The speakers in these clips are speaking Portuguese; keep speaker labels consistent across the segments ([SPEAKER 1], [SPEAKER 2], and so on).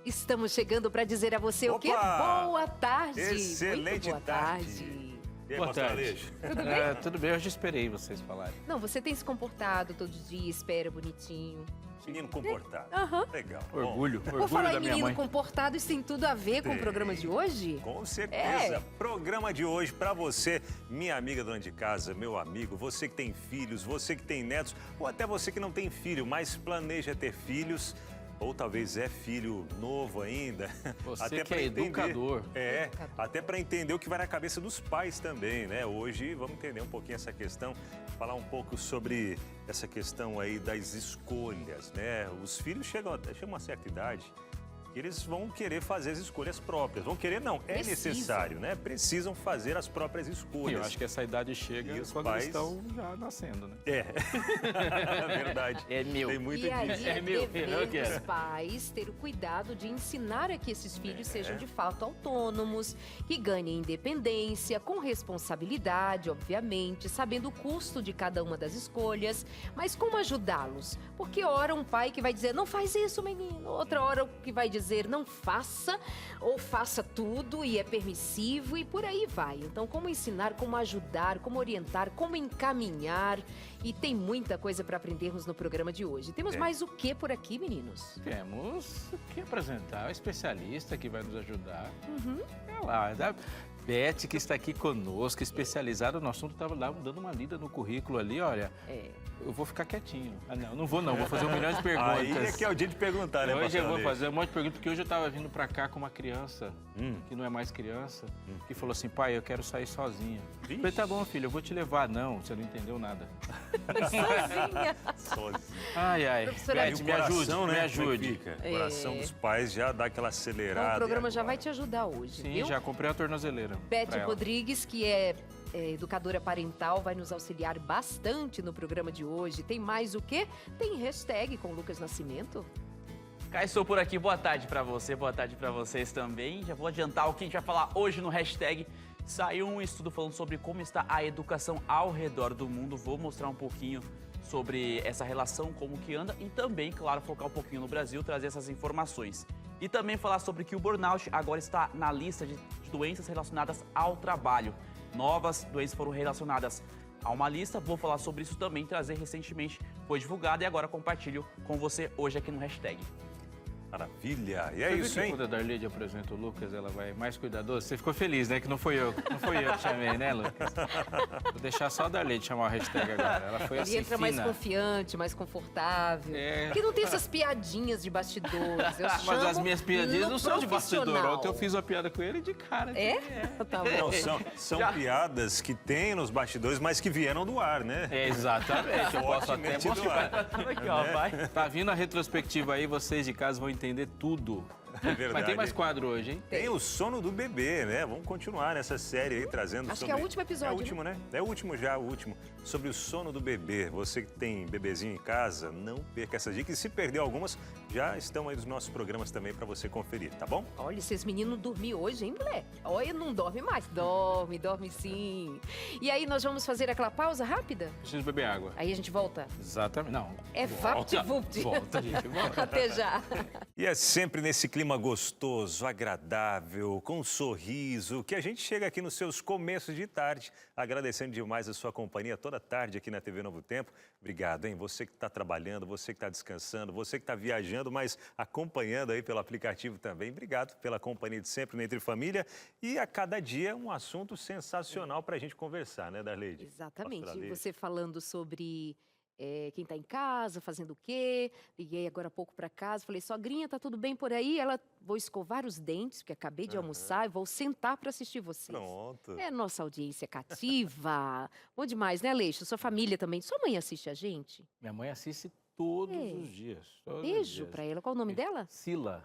[SPEAKER 1] Estamos chegando para dizer a você o quê? Boa tarde!
[SPEAKER 2] Excelente
[SPEAKER 1] Muito boa tarde!
[SPEAKER 2] E aí,
[SPEAKER 3] Boa tarde.
[SPEAKER 2] Aleixo?
[SPEAKER 1] Tudo bem?
[SPEAKER 3] Tudo bem, eu já esperei vocês falarem.
[SPEAKER 1] Não, você tem se comportado todo dia, espera bonitinho.
[SPEAKER 2] Menino comportado.
[SPEAKER 1] Aham.
[SPEAKER 2] Legal.
[SPEAKER 3] Orgulho,
[SPEAKER 1] Por
[SPEAKER 3] orgulho
[SPEAKER 1] falar
[SPEAKER 3] da
[SPEAKER 1] em
[SPEAKER 3] minha
[SPEAKER 1] menino
[SPEAKER 3] mãe.
[SPEAKER 1] comportado, isso tem tudo a ver com o
[SPEAKER 2] Tem.
[SPEAKER 1] programa de hoje?
[SPEAKER 2] Com certeza.
[SPEAKER 1] É.
[SPEAKER 2] Programa de hoje para você, minha amiga dona de casa, meu amigo, você que tem filhos, você que tem netos, ou até você que não tem filho, mas planeja ter filhos, ou talvez é filho novo ainda.
[SPEAKER 3] Você
[SPEAKER 2] até
[SPEAKER 3] que
[SPEAKER 2] pra
[SPEAKER 3] é
[SPEAKER 2] entender.
[SPEAKER 3] educador.
[SPEAKER 1] Educador.
[SPEAKER 2] Até para entender o que vai na cabeça dos pais também, né? Hoje vamos entender um pouquinho essa questão, falar um pouco sobre essa questão aí das escolhas, né? Os filhos chegam a uma certa idade que eles vão querer fazer as escolhas próprias. Vão querer, não, é
[SPEAKER 1] Precisam.
[SPEAKER 2] necessário, né? Precisam fazer as próprias
[SPEAKER 3] E
[SPEAKER 2] escolhas.
[SPEAKER 3] eu acho que essa idade chega
[SPEAKER 2] E os
[SPEAKER 3] quando
[SPEAKER 2] pais-
[SPEAKER 3] eles estão já nascendo, né?
[SPEAKER 2] É, verdade.
[SPEAKER 3] É meu.
[SPEAKER 2] Tem muito
[SPEAKER 1] E aí
[SPEAKER 2] disso.
[SPEAKER 1] é
[SPEAKER 3] meu,
[SPEAKER 1] dever
[SPEAKER 3] eu quero.
[SPEAKER 1] dos pais ter o cuidado de ensinar a que esses filhos sejam de fato autônomos, que ganhem independência, com responsabilidade, obviamente, sabendo o custo de cada uma das escolhas, mas como ajudá-los? Porque ora um pai que vai dizer, não faz isso, menino, outra hora que vai dizer, não faça, ou faça tudo e é permissivo e por aí vai. Então, como ensinar, como ajudar, como orientar, como encaminhar. E tem muita coisa para aprendermos no programa de hoje. Temos mais o que por aqui, meninos?
[SPEAKER 3] Temos que apresentar o especialista que vai nos ajudar.
[SPEAKER 1] Uhum.
[SPEAKER 3] É lá, da Beth, que está aqui conosco, especializada no assunto, estava lá dando uma lida no currículo ali, olha,
[SPEAKER 1] É.
[SPEAKER 3] eu vou ficar quietinho. Ah, não vou não, vou fazer 1 milhão de perguntas.
[SPEAKER 2] Aí é que é o dia de perguntar, né,
[SPEAKER 3] Hoje
[SPEAKER 2] pastor
[SPEAKER 3] eu vou
[SPEAKER 2] Aleixo?
[SPEAKER 3] fazer um monte de perguntas, porque hoje eu estava vindo pra cá com uma criança, que não é mais criança, que falou assim, pai, eu quero sair sozinha. Eu falei, tá bom, filho, eu vou te levar. Não, você não entendeu nada.
[SPEAKER 1] Sozinha.
[SPEAKER 2] Sozinho.
[SPEAKER 3] Ai, ai,
[SPEAKER 1] Professora,
[SPEAKER 2] Aí
[SPEAKER 3] Beth,
[SPEAKER 2] o
[SPEAKER 3] me ajude,
[SPEAKER 2] coração,
[SPEAKER 3] me
[SPEAKER 2] né,
[SPEAKER 3] ajude.
[SPEAKER 2] como é que fica? O coração dos pais já dá aquela acelerada.
[SPEAKER 1] Então, o programa
[SPEAKER 2] e
[SPEAKER 1] já
[SPEAKER 2] agora?
[SPEAKER 1] vai te ajudar hoje,
[SPEAKER 3] Sim,
[SPEAKER 1] viu?
[SPEAKER 3] já comprei a tornozeleira.
[SPEAKER 1] Beth
[SPEAKER 3] pra ela.
[SPEAKER 1] Rodrigues, que é educadora parental, vai nos auxiliar bastante no programa de hoje. Tem mais o quê? Tem hashtag com Lucas Nascimento.
[SPEAKER 4] Cá estou por aqui, boa tarde pra você, boa tarde pra vocês também. Já vou adiantar o que a gente vai falar hoje no hashtag. Saiu um estudo falando sobre como está a educação ao redor do mundo. Vou mostrar um pouquinho sobre essa relação, como que anda e também, claro, focar um pouquinho no Brasil, trazer essas informações. E também falar sobre que o burnout agora está na lista de doenças relacionadas ao trabalho. Novas doenças foram relacionadas a uma lista, vou falar sobre isso também, trazer recentemente, foi divulgado e agora compartilho com você hoje aqui no hashtag.
[SPEAKER 2] Maravilha. E é
[SPEAKER 3] Você viu
[SPEAKER 2] isso,
[SPEAKER 3] que
[SPEAKER 2] hein?
[SPEAKER 3] quando a Darlede apresenta o Lucas, ela vai mais cuidadosa? Você ficou feliz, né? Que não fui eu que chamei, né, Lucas? Vou deixar só a Darlede chamar o hashtag agora. Ela foi
[SPEAKER 1] Ele
[SPEAKER 3] assim,
[SPEAKER 1] entra mais
[SPEAKER 3] fina.
[SPEAKER 1] confiante, mais confortável.
[SPEAKER 3] É.
[SPEAKER 1] Que não tem essas piadinhas de bastidores. Eu
[SPEAKER 3] Mas
[SPEAKER 1] chamo
[SPEAKER 3] as minhas piadinhas
[SPEAKER 1] no
[SPEAKER 3] não são de bastidor.
[SPEAKER 1] profissional.
[SPEAKER 3] Ontem eu fiz uma piada com ele de cara.
[SPEAKER 1] É? Tá bom.
[SPEAKER 2] Não, são piadas que tem nos bastidores, mas que vieram do ar, né?
[SPEAKER 3] É, exatamente. Eu posso até
[SPEAKER 2] Fortemente do
[SPEAKER 3] mostrar.
[SPEAKER 2] ar.
[SPEAKER 4] Aqui, ó, vai.
[SPEAKER 3] Tá vindo a retrospectiva aí, vocês de casa vão entender tudo.
[SPEAKER 2] É verdade.
[SPEAKER 3] Mas tem mais quadro hoje, hein?
[SPEAKER 2] Tem o sono do bebê, né? Vamos continuar nessa série aí, trazendo
[SPEAKER 1] Acho
[SPEAKER 2] sobre...
[SPEAKER 1] que é o último episódio,
[SPEAKER 2] É o último, né? É o último já, o último. Sobre o sono do bebê. Você que tem bebezinho em casa, não perca essas dicas. E se perder algumas, já estão aí nos nossos programas também para você conferir, tá bom?
[SPEAKER 1] Olha, esses meninos dormiram hoje, hein, mulher? Olha, não dorme mais. Dorme sim. E aí, nós vamos fazer aquela pausa rápida?
[SPEAKER 3] Preciso beber água.
[SPEAKER 1] Aí a gente volta.
[SPEAKER 3] Exatamente. Não.
[SPEAKER 1] É vapt-vupt.
[SPEAKER 3] Volta, gente, volta.
[SPEAKER 1] Até já.
[SPEAKER 2] E é sempre nesse clima gostoso, agradável, com um sorriso, que a gente chega aqui nos seus começos de tarde, agradecendo demais a sua companhia toda tarde aqui na TV Novo Tempo. Obrigado, hein? Você que está trabalhando, você que está descansando, você que está viajando, mas acompanhando aí pelo aplicativo também. Obrigado pela companhia de sempre no Entre Família. E a cada dia um assunto sensacional para a gente conversar, né, Darleide?
[SPEAKER 1] Exatamente.
[SPEAKER 2] Pastora
[SPEAKER 1] E
[SPEAKER 2] Leide.
[SPEAKER 1] você falando sobre quem está em casa, fazendo o quê. Liguei agora há pouco para casa, falei, sogrinha, tá tudo bem por aí? Ela, vou escovar os dentes, porque acabei de almoçar e vou sentar para assistir vocês.
[SPEAKER 2] Pronto.
[SPEAKER 1] É nossa audiência cativa. Bom demais, né, Aleixo? Sua família também. Sua mãe assiste a gente?
[SPEAKER 3] Minha mãe assiste todos
[SPEAKER 1] É.
[SPEAKER 3] os dias. Todos os
[SPEAKER 1] Beijo
[SPEAKER 3] dias.
[SPEAKER 1] para ela. Qual o nome dela?
[SPEAKER 3] Sila.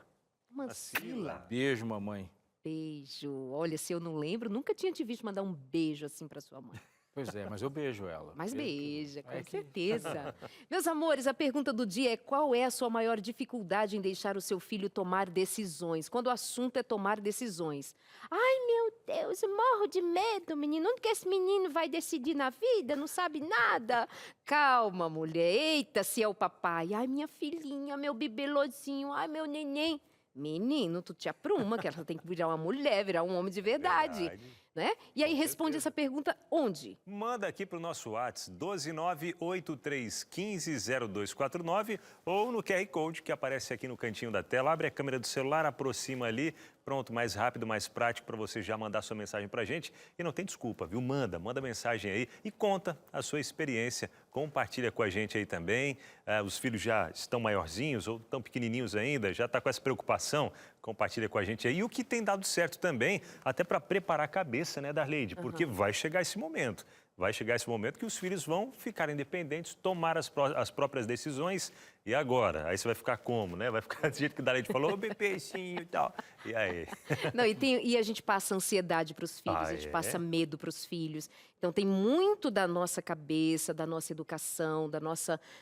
[SPEAKER 1] Mancila.
[SPEAKER 3] Beijo, mamãe.
[SPEAKER 1] Beijo. Olha, se eu não lembro, nunca tinha te visto mandar um beijo assim para sua mãe.
[SPEAKER 3] Pois é, mas eu beijo ela.
[SPEAKER 1] Mas beija, com
[SPEAKER 3] É que-
[SPEAKER 1] certeza. Meus amores, a pergunta do dia é: qual é a sua maior dificuldade em deixar o seu filho tomar decisões? Quando o assunto é tomar decisões. Ai, meu Deus, eu morro de medo, menino. Onde que esse menino vai decidir na vida? Não sabe nada. Calma, mulher. Eita, se é o papai. Ai, minha filhinha, meu bibelozinho. Ai, meu neném. Menino, tu te apruma, que ela tem que virar uma mulher, virar um homem de verdade. Né? E aí
[SPEAKER 2] Com
[SPEAKER 1] responde
[SPEAKER 2] certeza.
[SPEAKER 1] essa pergunta onde?
[SPEAKER 2] Manda aqui para o nosso WhatsApp, 12983150249 ou no QR Code que aparece aqui no cantinho da tela. Abre a câmera do celular, aproxima ali, pronto, mais rápido, mais prático para você já mandar sua mensagem para a gente. E não tem desculpa, viu? Manda mensagem aí e conta a sua experiência. Compartilha com a gente aí também. Os filhos já estão maiorzinhos ou tão pequenininhos ainda, já está com essa preocupação. Compartilha com a gente aí. E o que tem dado certo também, até para preparar a cabeça, né, Darleide? Porque vai chegar esse momento. Vai chegar esse momento que os filhos vão ficar independentes, tomar as próprias decisões. E agora? Aí você vai ficar como, né? Vai ficar do jeito que a Darleide falou, ô bebezinho e tal. E aí?
[SPEAKER 1] Não, e a gente passa ansiedade para os filhos, a gente passa medo para os filhos. Então tem muito da nossa cabeça, da nossa educação,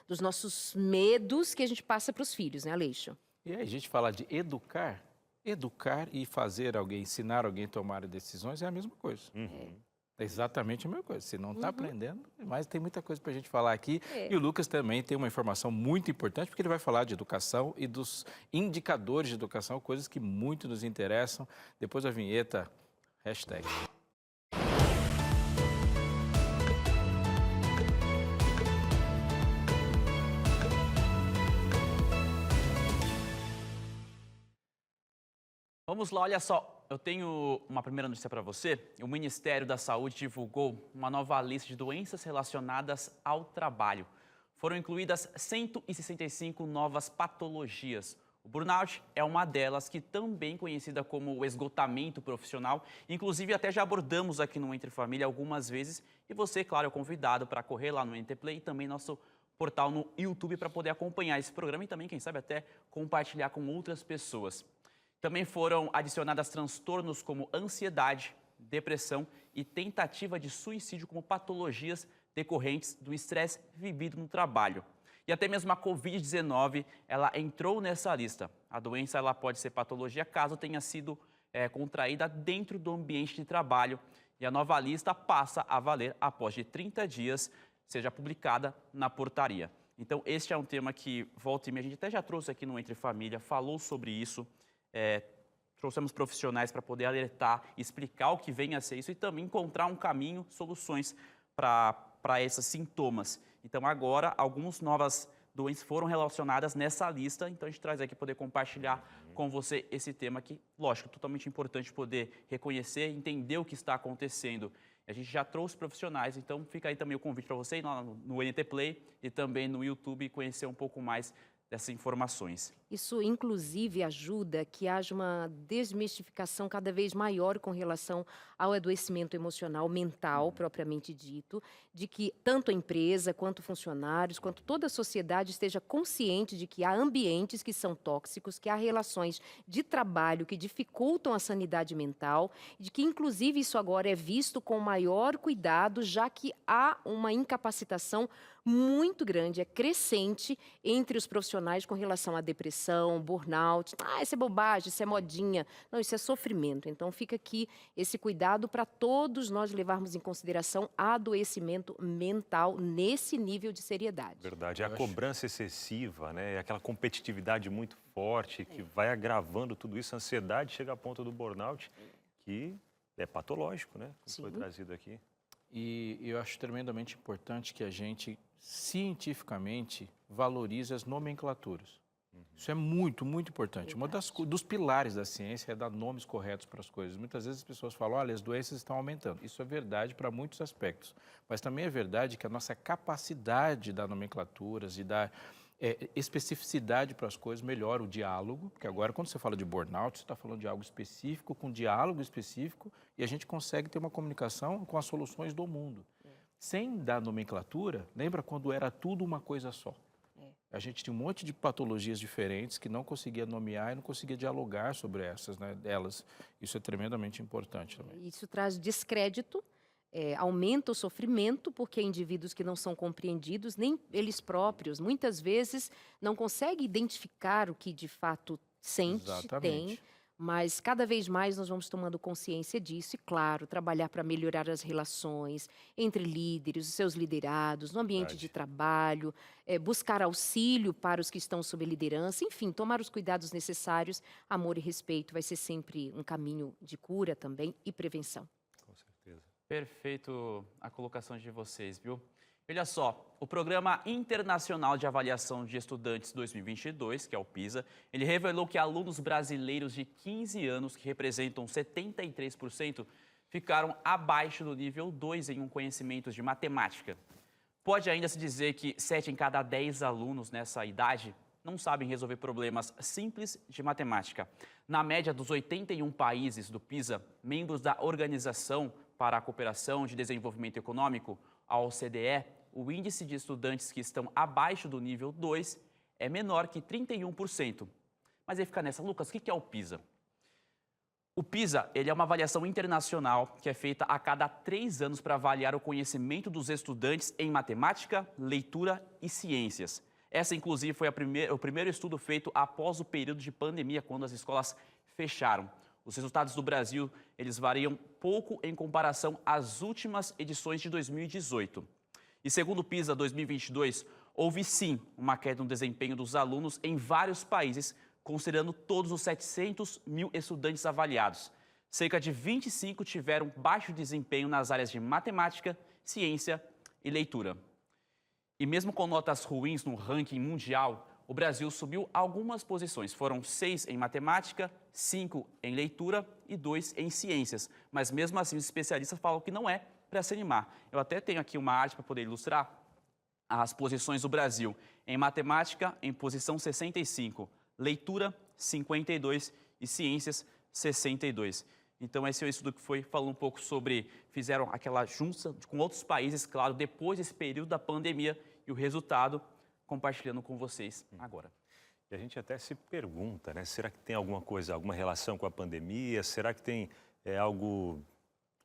[SPEAKER 1] dos nossos medos que a gente passa para os filhos, né, Aleixo?
[SPEAKER 3] E aí a gente fala de educar e fazer alguém, ensinar alguém a tomar decisões é a mesma coisa. É exatamente a mesma coisa. Você não está aprendendo, mas tem muita coisa para a gente falar aqui. E o Lucas também tem uma informação muito importante, porque ele vai falar de educação e dos indicadores de educação, coisas que muito nos interessam. Depois da vinheta, hashtag.
[SPEAKER 4] Vamos lá, olha só, eu tenho uma primeira notícia para você. O Ministério da Saúde divulgou uma nova lista de doenças relacionadas ao trabalho. Foram incluídas 165 novas patologias. O burnout é uma delas, que também conhecida como o esgotamento profissional. Inclusive, até já abordamos aqui no Entre Família algumas vezes. E você, claro, é convidado para correr lá no NT Play e também nosso portal no YouTube para poder acompanhar esse programa e também, quem sabe, até compartilhar com outras pessoas. Também foram adicionadas transtornos como ansiedade, depressão e tentativa de suicídio como patologias decorrentes do estresse vivido no trabalho. E até mesmo a Covid-19, ela entrou nessa lista. A doença ela pode ser patologia caso tenha sido contraída dentro do ambiente de trabalho. E a nova lista passa a valer após de 30 dias, seja publicada na portaria. Então, este é um tema que, volta e meia, a gente até já trouxe aqui no Entre Família, falou sobre isso. Trouxemos profissionais para poder alertar, explicar o que vem a ser isso e também encontrar um caminho, soluções para esses sintomas. Então, agora, algumas novas doenças foram relacionadas nessa lista, então a gente traz aqui poder compartilhar com você esse tema que, lógico, é totalmente importante poder reconhecer, entender o que está acontecendo. A gente já trouxe profissionais, então fica aí também o convite para você ir lá no NT Play e também no YouTube conhecer um pouco mais dessas informações.
[SPEAKER 1] Isso, inclusive, ajuda que haja uma desmistificação cada vez maior com relação ao adoecimento emocional, mental, propriamente dito, de que tanto a empresa, quanto funcionários, quanto toda a sociedade esteja consciente de que há ambientes que são tóxicos, que há relações de trabalho que dificultam a sanidade mental, de que, inclusive, isso agora é visto com maior cuidado, já que há uma incapacitação muito grande, é crescente entre os profissionais com relação à depressão, burnout. Isso é bobagem, isso é modinha. Não, isso é sofrimento. Então fica aqui esse cuidado para todos nós levarmos em consideração adoecimento mental nesse nível de seriedade.
[SPEAKER 2] Verdade, a cobrança excessiva, né? Aquela competitividade muito forte que vai agravando tudo isso, a ansiedade chega à ponta do burnout, que é patológico, né? Como foi trazido aqui.
[SPEAKER 3] E eu acho tremendamente importante que a gente cientificamente valorize as nomenclaturas. Isso é muito, muito importante. Um dos pilares da ciência é dar nomes corretos para as coisas. Muitas vezes as pessoas falam, olha, as doenças estão aumentando. Isso é verdade para muitos aspectos. Mas também é verdade que a nossa capacidade de dar nomenclaturas, de dar especificidade para as coisas, melhora o diálogo, porque agora quando você fala de burnout, você está falando de algo específico, com diálogo específico, e a gente consegue ter uma comunicação com as soluções do mundo. Sem dar nomenclatura, lembra quando era tudo uma coisa só? A gente tinha um monte de patologias diferentes que não conseguia nomear e não conseguia dialogar sobre elas. Isso é tremendamente importante também.
[SPEAKER 1] Isso traz descrédito, aumenta o sofrimento, porque indivíduos que não são compreendidos, nem eles próprios, muitas vezes, não conseguem identificar o que de fato sente, tem, Mas cada vez mais nós vamos tomando consciência disso e, claro, trabalhar para melhorar as relações entre líderes, os seus liderados, no ambiente de trabalho, buscar auxílio para os que estão sob liderança, enfim, tomar os cuidados necessários. Amor e respeito vai ser sempre um caminho de cura também e prevenção.
[SPEAKER 2] Com certeza.
[SPEAKER 4] Perfeito a colocação de vocês, viu? Olha só, o Programa Internacional de Avaliação de Estudantes 2022, que é o PISA, ele revelou que alunos brasileiros de 15 anos, que representam 73%, ficaram abaixo do nível 2 em conhecimentos de matemática. Pode ainda se dizer que 7 em cada 10 alunos nessa idade não sabem resolver problemas simples de matemática. Na média dos 81 países do PISA, membros da Organização para a Cooperação de Desenvolvimento Econômico, a OCDE, o índice de estudantes que estão abaixo do nível 2 é menor que 31%. Mas aí fica nessa, Lucas, o que é o PISA? O PISA ele é uma avaliação internacional que é feita a cada 3 anos para avaliar o conhecimento dos estudantes em matemática, leitura e ciências. Essa, inclusive, foi o primeiro estudo feito após o período de pandemia, quando as escolas fecharam. Os resultados do Brasil, eles variam pouco em comparação às últimas edições de 2018. E segundo o PISA 2022, houve sim uma queda no desempenho dos alunos em vários países, considerando todos os 700 mil estudantes avaliados. Cerca de 25 tiveram baixo desempenho nas áreas de matemática, ciência e leitura. E mesmo com notas ruins no ranking mundial, o Brasil subiu algumas posições. Foram 6 em matemática, 5 em leitura e 2 em ciências. Mas mesmo assim, os especialistas falam que não é para se animar. Eu até tenho aqui uma arte para poder ilustrar as posições do Brasil. Em matemática, em posição 65. Leitura, 52 e ciências, 62. Então, esse é o estudo que foi falando um pouco sobre, fizeram aquela junta com outros países, claro, depois desse período da pandemia, e o resultado compartilhando com vocês agora.
[SPEAKER 2] E a gente até se pergunta, né? Será que tem alguma coisa, alguma relação com a pandemia? Será que tem algo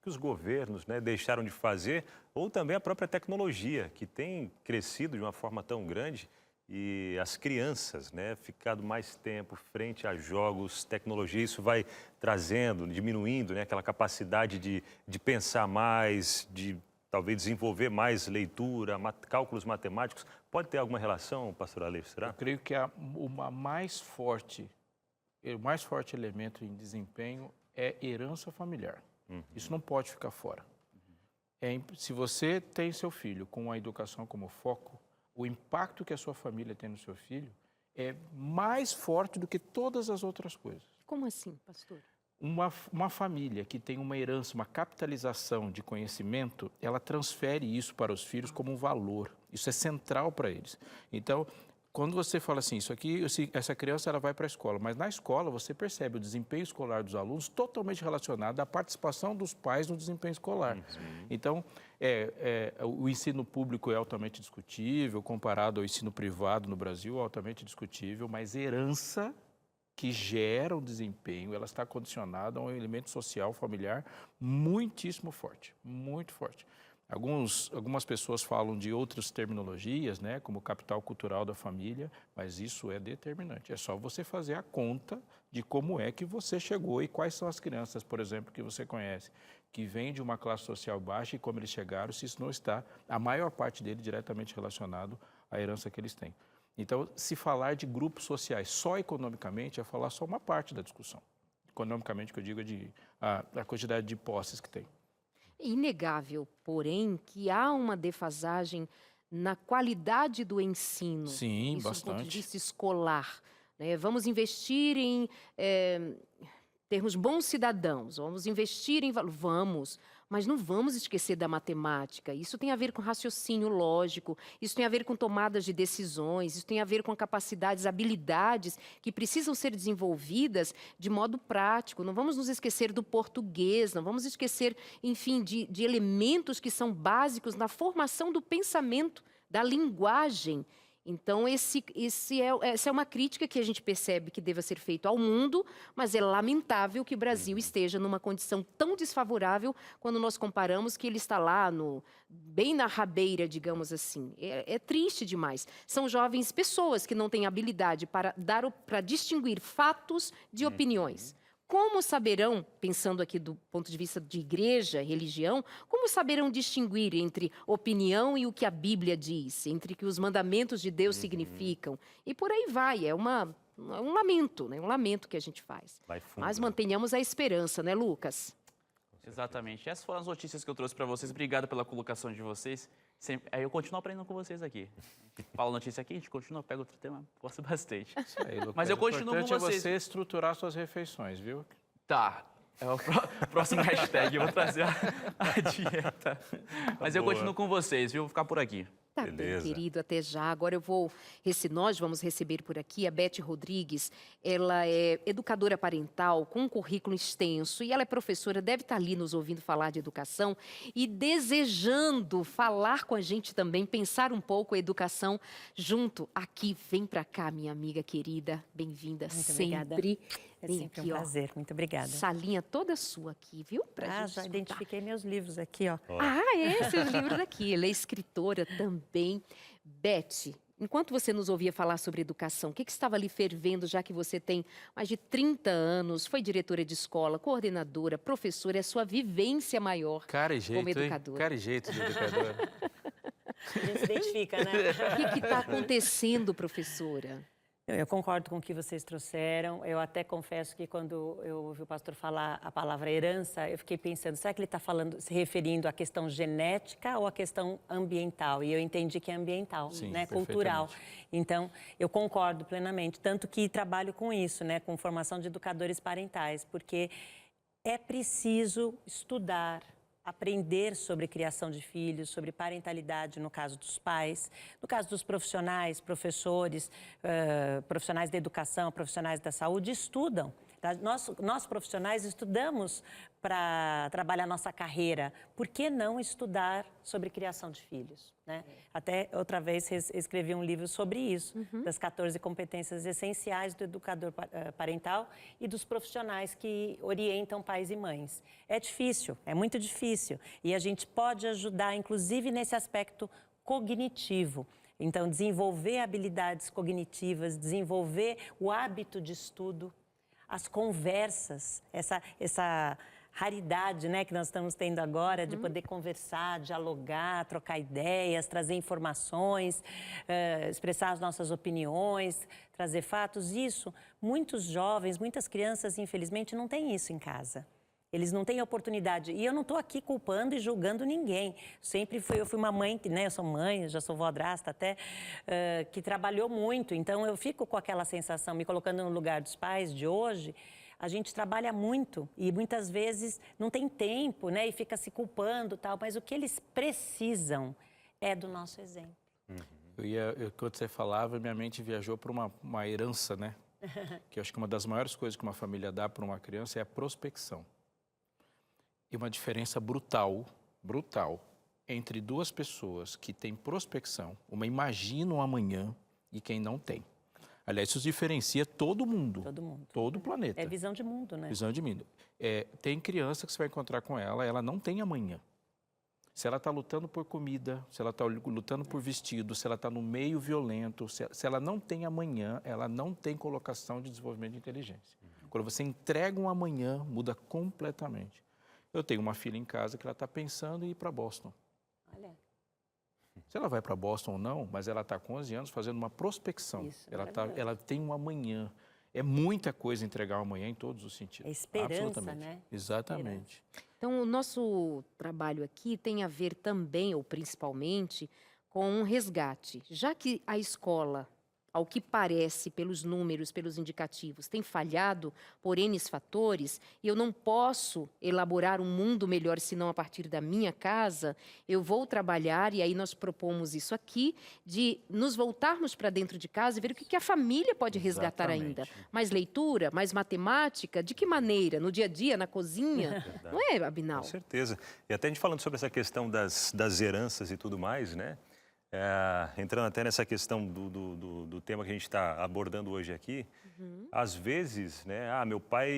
[SPEAKER 2] que os governos, né, deixaram de fazer? Ou também a própria tecnologia, que tem crescido de uma forma tão grande e as crianças, né, ficado mais tempo frente a jogos, tecnologia, isso vai trazendo, diminuindo, né, aquela capacidade de pensar mais, de talvez desenvolver mais leitura, cálculos matemáticos. Pode ter alguma relação, pastor Aleixo, será?
[SPEAKER 3] Eu creio que o mais forte elemento em desempenho é herança familiar. Isso não pode ficar fora. Se você tem seu filho com a educação como foco, o impacto que a sua família tem no seu filho é mais forte do que todas as outras coisas.
[SPEAKER 1] Como assim, pastor?
[SPEAKER 3] Uma família que tem uma herança, uma capitalização de conhecimento, ela transfere isso para os filhos como um valor. Isso é central para eles. Então, quando você fala assim, essa criança ela vai para a escola, mas na escola você percebe o desempenho escolar dos alunos totalmente relacionado à participação dos pais no desempenho escolar. Então, o ensino público é altamente discutível, comparado ao ensino privado no Brasil, altamente discutível, mas herança que gera um desempenho, ela está condicionada a um elemento social, familiar, muitíssimo forte, muito forte. Algumas pessoas falam de outras terminologias, né, como capital cultural da família, mas isso é determinante. É só você fazer a conta de como é que você chegou e quais são as crianças, por exemplo, que você conhece, que vêm de uma classe social baixa e como eles chegaram, se isso não está, a maior parte dele diretamente relacionado à herança que eles têm. Então, se falar de grupos sociais só economicamente, é falar só uma parte da discussão. Economicamente, que eu digo, é a quantidade de posses que tem.
[SPEAKER 1] É inegável, porém, que há uma defasagem na qualidade do ensino.
[SPEAKER 3] Sim,
[SPEAKER 1] isso
[SPEAKER 3] bastante.
[SPEAKER 1] do ponto de vista escolar, né? Vamos investir em termos bons cidadãos, vamos investir em... Vamos, mas não vamos esquecer da matemática. Isso tem a ver com raciocínio lógico, isso tem a ver com tomadas de decisões, isso tem a ver com capacidades, habilidades que precisam ser desenvolvidas de modo prático. Não vamos nos esquecer do português, não vamos esquecer, enfim, de elementos que são básicos na formação do pensamento, da linguagem. Então, essa é uma crítica que a gente percebe que deva ser feita ao mundo, mas é lamentável que o Brasil esteja numa condição tão desfavorável quando nós comparamos que ele está lá, bem na rabeira, digamos assim. É triste demais. São jovens pessoas que não têm habilidade para distinguir fatos de opiniões. Como saberão, pensando aqui do ponto de vista de igreja, religião, como saberão distinguir entre opinião e o que a Bíblia diz, entre o que os mandamentos de Deus significam? E por aí vai, é um lamento, né? Um lamento que a gente faz.
[SPEAKER 2] Vai fundo,
[SPEAKER 1] Mas
[SPEAKER 2] né?
[SPEAKER 1] mantenhamos a esperança, né, Lucas?
[SPEAKER 4] Exatamente. Essas foram as notícias que eu trouxe para vocês. Obrigado pela colocação de vocês. Aí eu continuo aprendendo com vocês aqui. A gente fala notícia aqui, a gente continua, pega outro tema, gosto bastante.
[SPEAKER 3] Isso aí, Lucas.
[SPEAKER 4] Mas eu continuo com
[SPEAKER 3] O importante
[SPEAKER 4] vocês.
[SPEAKER 3] é você estruturar suas refeições, viu?
[SPEAKER 4] Tá. É o próximo hashtag, eu vou trazer a dieta. Mas eu
[SPEAKER 2] boa.
[SPEAKER 4] continuo com vocês, viu? Vou ficar por aqui.
[SPEAKER 1] Tá bem,
[SPEAKER 2] Beleza.
[SPEAKER 1] querido, até já. Agora nós vamos receber por aqui a Beth Rodrigues. Ela é educadora parental com um currículo extenso e ela é professora, deve estar ali nos ouvindo falar de educação e desejando falar com a gente também, pensar um pouco a educação junto. Aqui, vem pra cá, minha amiga querida, bem-vinda
[SPEAKER 5] Muito
[SPEAKER 1] sempre.
[SPEAKER 5] obrigada. É
[SPEAKER 1] Vem
[SPEAKER 5] sempre
[SPEAKER 1] aqui,
[SPEAKER 5] um
[SPEAKER 1] ó.
[SPEAKER 5] prazer, muito obrigada.
[SPEAKER 1] Salinha toda sua aqui, viu? Pra gente
[SPEAKER 5] Já
[SPEAKER 1] escutar.
[SPEAKER 5] identifiquei meus livros aqui, ó.
[SPEAKER 1] Ah, esses livros aqui. Ela é escritora também. Beth, enquanto você nos ouvia falar sobre educação, o que estava ali fervendo, já que você tem mais de 30 anos, foi diretora de escola, coordenadora, professora, é a sua vivência maior
[SPEAKER 3] Cara e jeito,
[SPEAKER 1] como
[SPEAKER 3] hein?
[SPEAKER 1] educadora.
[SPEAKER 3] Cara e jeito de educadora.
[SPEAKER 5] A gente se identifica, né?
[SPEAKER 1] O que está acontecendo, professora?
[SPEAKER 5] Eu concordo com o que vocês trouxeram. Eu até confesso que quando eu ouvi o pastor falar a palavra herança, eu fiquei pensando, será que ele está se referindo à questão genética ou à questão ambiental? E eu entendi que é ambiental,
[SPEAKER 3] Sim,
[SPEAKER 5] né? Cultural.
[SPEAKER 3] perfeitamente.
[SPEAKER 5] Então, eu concordo plenamente. Tanto que trabalho com isso, né? Com formação de educadores parentais, porque é preciso estudar, aprender sobre criação de filhos, sobre parentalidade no caso dos pais, no caso dos profissionais, professores, profissionais da educação, profissionais da saúde, estudam. Tá? Nós profissionais estudamos para trabalhar nossa carreira. Por que não estudar sobre criação de filhos? Né? Até outra vez escrevi um livro sobre isso, das 14 competências essenciais do educador parental e dos profissionais que orientam pais e mães. É difícil, é muito difícil. E a gente pode ajudar, inclusive, nesse aspecto cognitivo. Então, desenvolver habilidades cognitivas, desenvolver o hábito de estudo, as conversas, essa raridade, né, que nós estamos tendo agora de poder conversar, dialogar, trocar ideias, trazer informações, expressar as nossas opiniões, trazer fatos. Isso, muitos jovens, muitas crianças, infelizmente, não têm isso em casa. Eles não têm oportunidade. E eu não estou aqui culpando e julgando ninguém. Eu fui uma mãe, né? Eu sou mãe, já sou vodrasta até, que trabalhou muito. Então, eu fico com aquela sensação, me colocando no lugar dos pais de hoje. A gente trabalha muito e muitas vezes não tem tempo, né? E fica se culpando e tal. Mas o que eles precisam é do nosso exemplo.
[SPEAKER 3] Quando você falava, minha mente viajou para uma herança, né? Que eu acho que uma das maiores coisas que uma família dá para uma criança é a prospecção. E uma diferença brutal entre duas pessoas que têm prospecção, uma imagina o amanhã e quem não tem. Aliás, isso diferencia todo mundo.
[SPEAKER 5] Todo mundo.
[SPEAKER 3] Todo o planeta.
[SPEAKER 5] É visão de mundo, né?
[SPEAKER 3] Visão de mundo. Tem criança que você vai encontrar com ela não tem amanhã. Se ela está lutando por comida, se ela está lutando por vestido, se ela está no meio violento, se ela não tem amanhã, ela não tem colocação de desenvolvimento de inteligência. Quando você entrega um amanhã, muda completamente. Eu tenho uma filha em casa que ela está pensando em ir para Boston.
[SPEAKER 5] Olha.
[SPEAKER 3] Se ela vai para Boston ou não, mas ela está com 11 anos fazendo uma prospecção.
[SPEAKER 5] Isso,
[SPEAKER 3] Ela tem um amanhã. É muita coisa entregar um amanhã em todos os sentidos.
[SPEAKER 5] É esperança,
[SPEAKER 3] Absolutamente.
[SPEAKER 5] né?
[SPEAKER 3] Exatamente.
[SPEAKER 1] Então, o nosso trabalho aqui tem a ver também, ou principalmente, com um resgate. Já que a escola, ao que parece, pelos números, pelos indicativos, tem falhado por N fatores, e eu não posso elaborar um mundo melhor senão a partir da minha casa, eu vou trabalhar, e aí nós propomos isso aqui, de nos voltarmos para dentro de casa e ver o que a família pode resgatar
[SPEAKER 3] Exatamente.
[SPEAKER 1] ainda. Mais leitura, mais matemática, de que maneira? No dia a dia, na cozinha? Não é, Abinal?
[SPEAKER 2] Com certeza. E até a gente falando sobre essa questão das heranças e tudo mais, né? Entrando até nessa questão do tema que a gente está abordando hoje aqui, às vezes, né?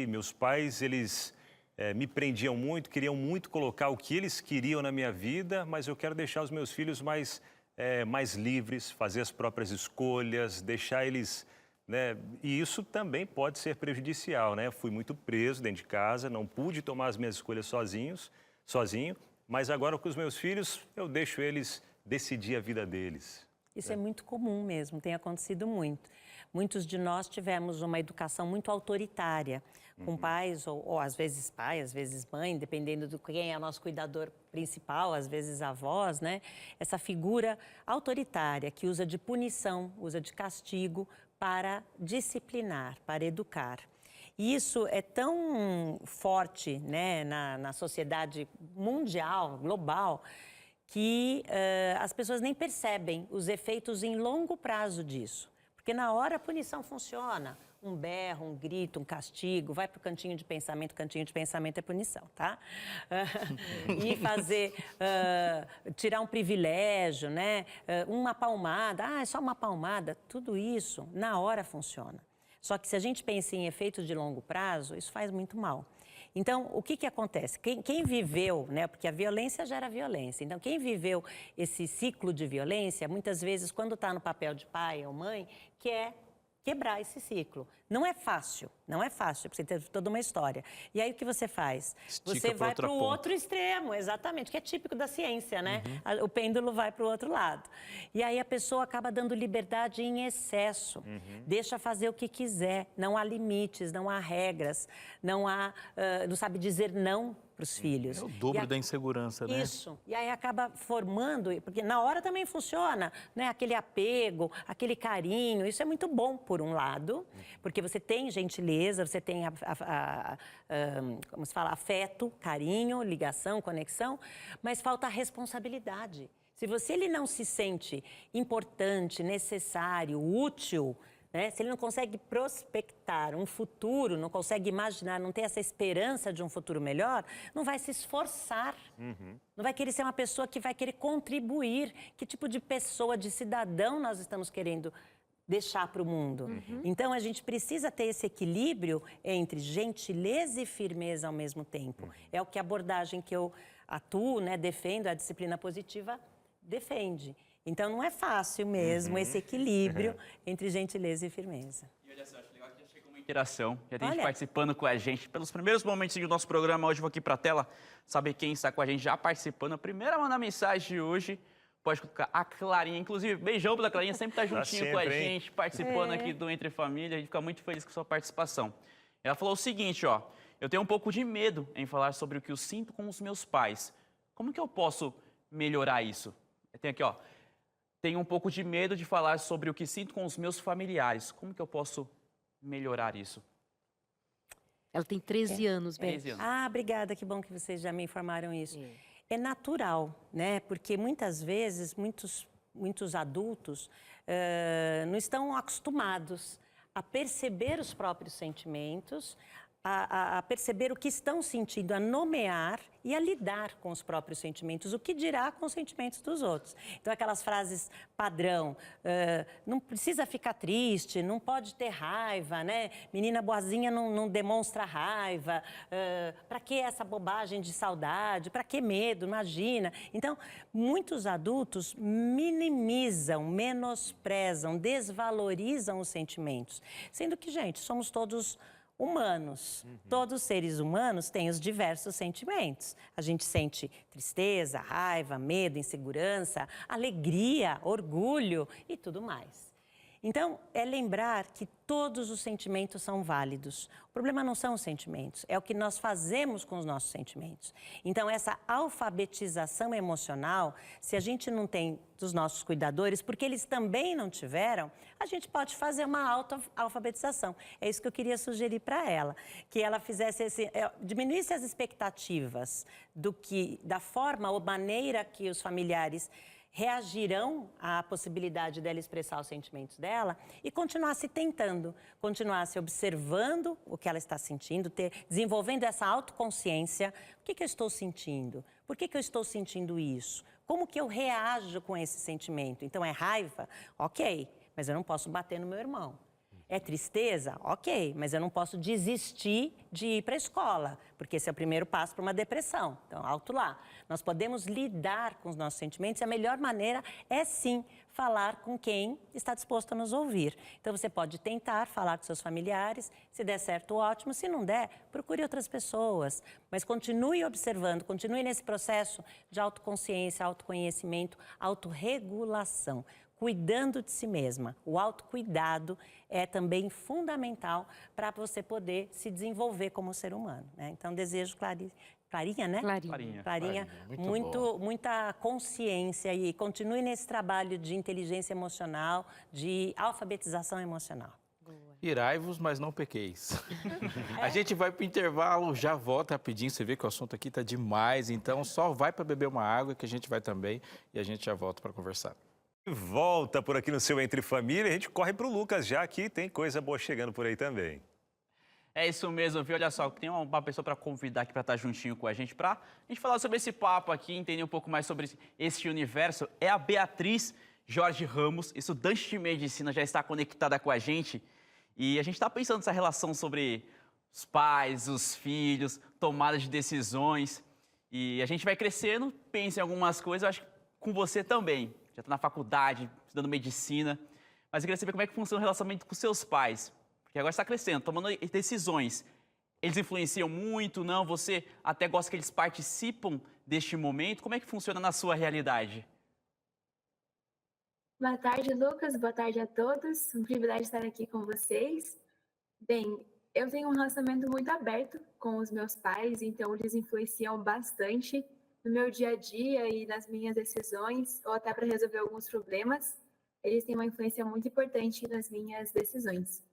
[SPEAKER 2] Meus pais, eles me prendiam muito, queriam muito colocar o que eles queriam na minha vida, mas eu quero deixar os meus filhos mais livres, fazer as próprias escolhas, deixar eles né? E isso também pode ser prejudicial, né? Fui muito preso dentro de casa, não pude tomar as minhas escolhas sozinho, mas agora com os meus filhos eu deixo eles decidir a vida deles.
[SPEAKER 5] Isso é muito comum mesmo, tem acontecido muito. Muitos de nós tivemos uma educação muito autoritária, com pais, ou às vezes pai, às vezes mãe, dependendo de quem é o nosso cuidador principal, às vezes avós, né? Essa figura autoritária que usa de punição, usa de castigo para disciplinar, para educar. E isso é tão forte, né, na sociedade mundial, global, que as pessoas nem percebem os efeitos em longo prazo disso. Porque na hora a punição funciona. Um berro, um grito, um castigo, vai para o cantinho de pensamento é punição, tá? E fazer, tirar um privilégio, né? Uma palmada, é só uma palmada. Tudo isso, na hora funciona. Só que se a gente pensa em efeitos de longo prazo, isso faz muito mal. Então, o que acontece? Quem viveu, né? Porque a violência gera violência. Então, quem viveu esse ciclo de violência, muitas vezes, quando está no papel de pai ou mãe, quer quebrar esse ciclo. Não é fácil, porque tem toda uma história. E aí o que você faz? Você vai para o outro extremo, exatamente, que é típico da ciência, né? O pêndulo vai para o outro lado. E aí a pessoa acaba dando liberdade em excesso, deixa fazer o que quiser, não há limites, não há regras, não sabe dizer não para os filhos.
[SPEAKER 3] É o dobro da insegurança, né?
[SPEAKER 5] Isso. E aí acaba formando, porque na hora também funciona, né? Aquele apego, aquele carinho. Isso é muito bom, por um lado, porque você tem gentileza, você tem, como se fala, afeto, carinho, ligação, conexão, mas falta a responsabilidade. Se ele não se sente importante, necessário, útil, né? Se ele não consegue prospectar um futuro, não consegue imaginar, não ter essa esperança de um futuro melhor, não vai se esforçar, não vai querer ser uma pessoa que vai querer contribuir. Que tipo de pessoa, de cidadão nós estamos querendo deixar para o mundo? Então, a gente precisa ter esse equilíbrio entre gentileza e firmeza ao mesmo tempo. É o que a abordagem que eu atuo, né, defendo, a disciplina positiva, defende. Então, não é fácil mesmo esse equilíbrio entre gentileza e firmeza.
[SPEAKER 4] E olha só, acho legal que já chegou uma interação. Já tem gente participando com a gente. Pelos primeiros momentos do nosso programa, hoje eu vou aqui para a tela saber quem está com a gente já participando. A primeira a mandar mensagem de hoje, pode colocar a Clarinha. Inclusive, beijão pela Clarinha, sempre está juntinho com a gente, participando aqui do Entre Família. A gente fica muito feliz com a sua participação. Ela falou o seguinte, ó: eu tenho um pouco de medo em falar sobre o que eu sinto com os meus pais. Como que eu posso melhorar isso? Tem aqui, ó: tenho um pouco de medo de falar sobre o que sinto com os meus familiares. Como que eu posso melhorar isso?
[SPEAKER 1] Ela tem 13 anos, Beth.
[SPEAKER 4] 13 anos.
[SPEAKER 5] Ah, obrigada, que bom que vocês já me informaram isso. É natural, né? Porque muitas vezes, muitos adultos não estão acostumados a perceber os próprios sentimentos, a perceber o que estão sentindo, a nomear e a lidar com os próprios sentimentos, o que dirá com os sentimentos dos outros. Então, aquelas frases padrão, não precisa ficar triste, não pode ter raiva, né? Menina boazinha não demonstra raiva, para que essa bobagem de saudade, para que medo, imagina. Então, muitos adultos minimizam, menosprezam, desvalorizam os sentimentos, sendo que, gente, somos todos humanos. Todos os seres humanos têm os diversos sentimentos. A gente sente tristeza, raiva, medo, insegurança, alegria, orgulho e tudo mais. Então, é lembrar que todos os sentimentos são válidos. O problema não são os sentimentos, é o que nós fazemos com os nossos sentimentos. Então, essa alfabetização emocional, se a gente não tem dos nossos cuidadores, porque eles também não tiveram, a gente pode fazer uma auto-alfabetização. É isso que eu queria sugerir para ela, que ela fizesse diminuísse as expectativas da forma ou maneira que os familiares reagirão à possibilidade dela expressar os sentimentos dela e continuasse tentando, continuasse observando o que ela está sentindo, desenvolvendo essa autoconsciência. O que eu estou sentindo? Por que eu estou sentindo isso? Como que eu reajo com esse sentimento? Então, é raiva? Ok, mas eu não posso bater no meu irmão. É tristeza? Ok, mas eu não posso desistir de ir para a escola, porque esse é o primeiro passo para uma depressão. Então, alto lá. Nós podemos lidar com os nossos sentimentos e a melhor maneira é, sim, falar com quem está disposto a nos ouvir. Então, você pode tentar falar com seus familiares, se der certo, ótimo. Se não der, procure outras pessoas. Mas continue observando, continue nesse processo de autoconsciência, autoconhecimento, autorregulação, cuidando de si mesma. O autocuidado é também fundamental para você poder se desenvolver como ser humano, né? Então, desejo Clarinha, né? Clarinha, muita consciência e continue nesse trabalho de inteligência emocional, de alfabetização emocional.
[SPEAKER 3] Irai-vos, mas não pequeis. A gente vai para o intervalo, já volta rapidinho. Você vê que o assunto aqui está demais, então só vai para beber uma água que a gente vai também e a gente já volta para conversar.
[SPEAKER 2] Volta por aqui no seu Entre Família, a gente corre para o Lucas já que tem coisa boa chegando por aí também.
[SPEAKER 4] É isso mesmo, viu? Olha só, tem uma pessoa para convidar aqui para estar juntinho com a gente falar sobre esse papo aqui, entender um pouco mais sobre esse universo. É a Beatriz Jorge Ramos, estudante de medicina, já está conectada com a gente. E a gente está pensando nessa relação sobre os pais, os filhos, tomada de decisões. E a gente vai crescendo, pensa em algumas coisas, eu acho que com você também. Já está na faculdade, estudando medicina. Mas eu queria saber como é que funciona o relacionamento com seus pais. Porque agora está crescendo, tomando decisões. Eles influenciam muito, não? Você até gosta que eles participam deste momento? Como é que funciona na sua realidade?
[SPEAKER 6] Boa tarde, Lucas. Boa tarde a todos. Um privilégio estar aqui com vocês. Bem, eu tenho um relacionamento muito aberto com os meus pais, então eles influenciam bastante no meu dia a dia e nas minhas decisões, ou até para resolver alguns problemas. Eles têm uma influência muito importante nas minhas decisões.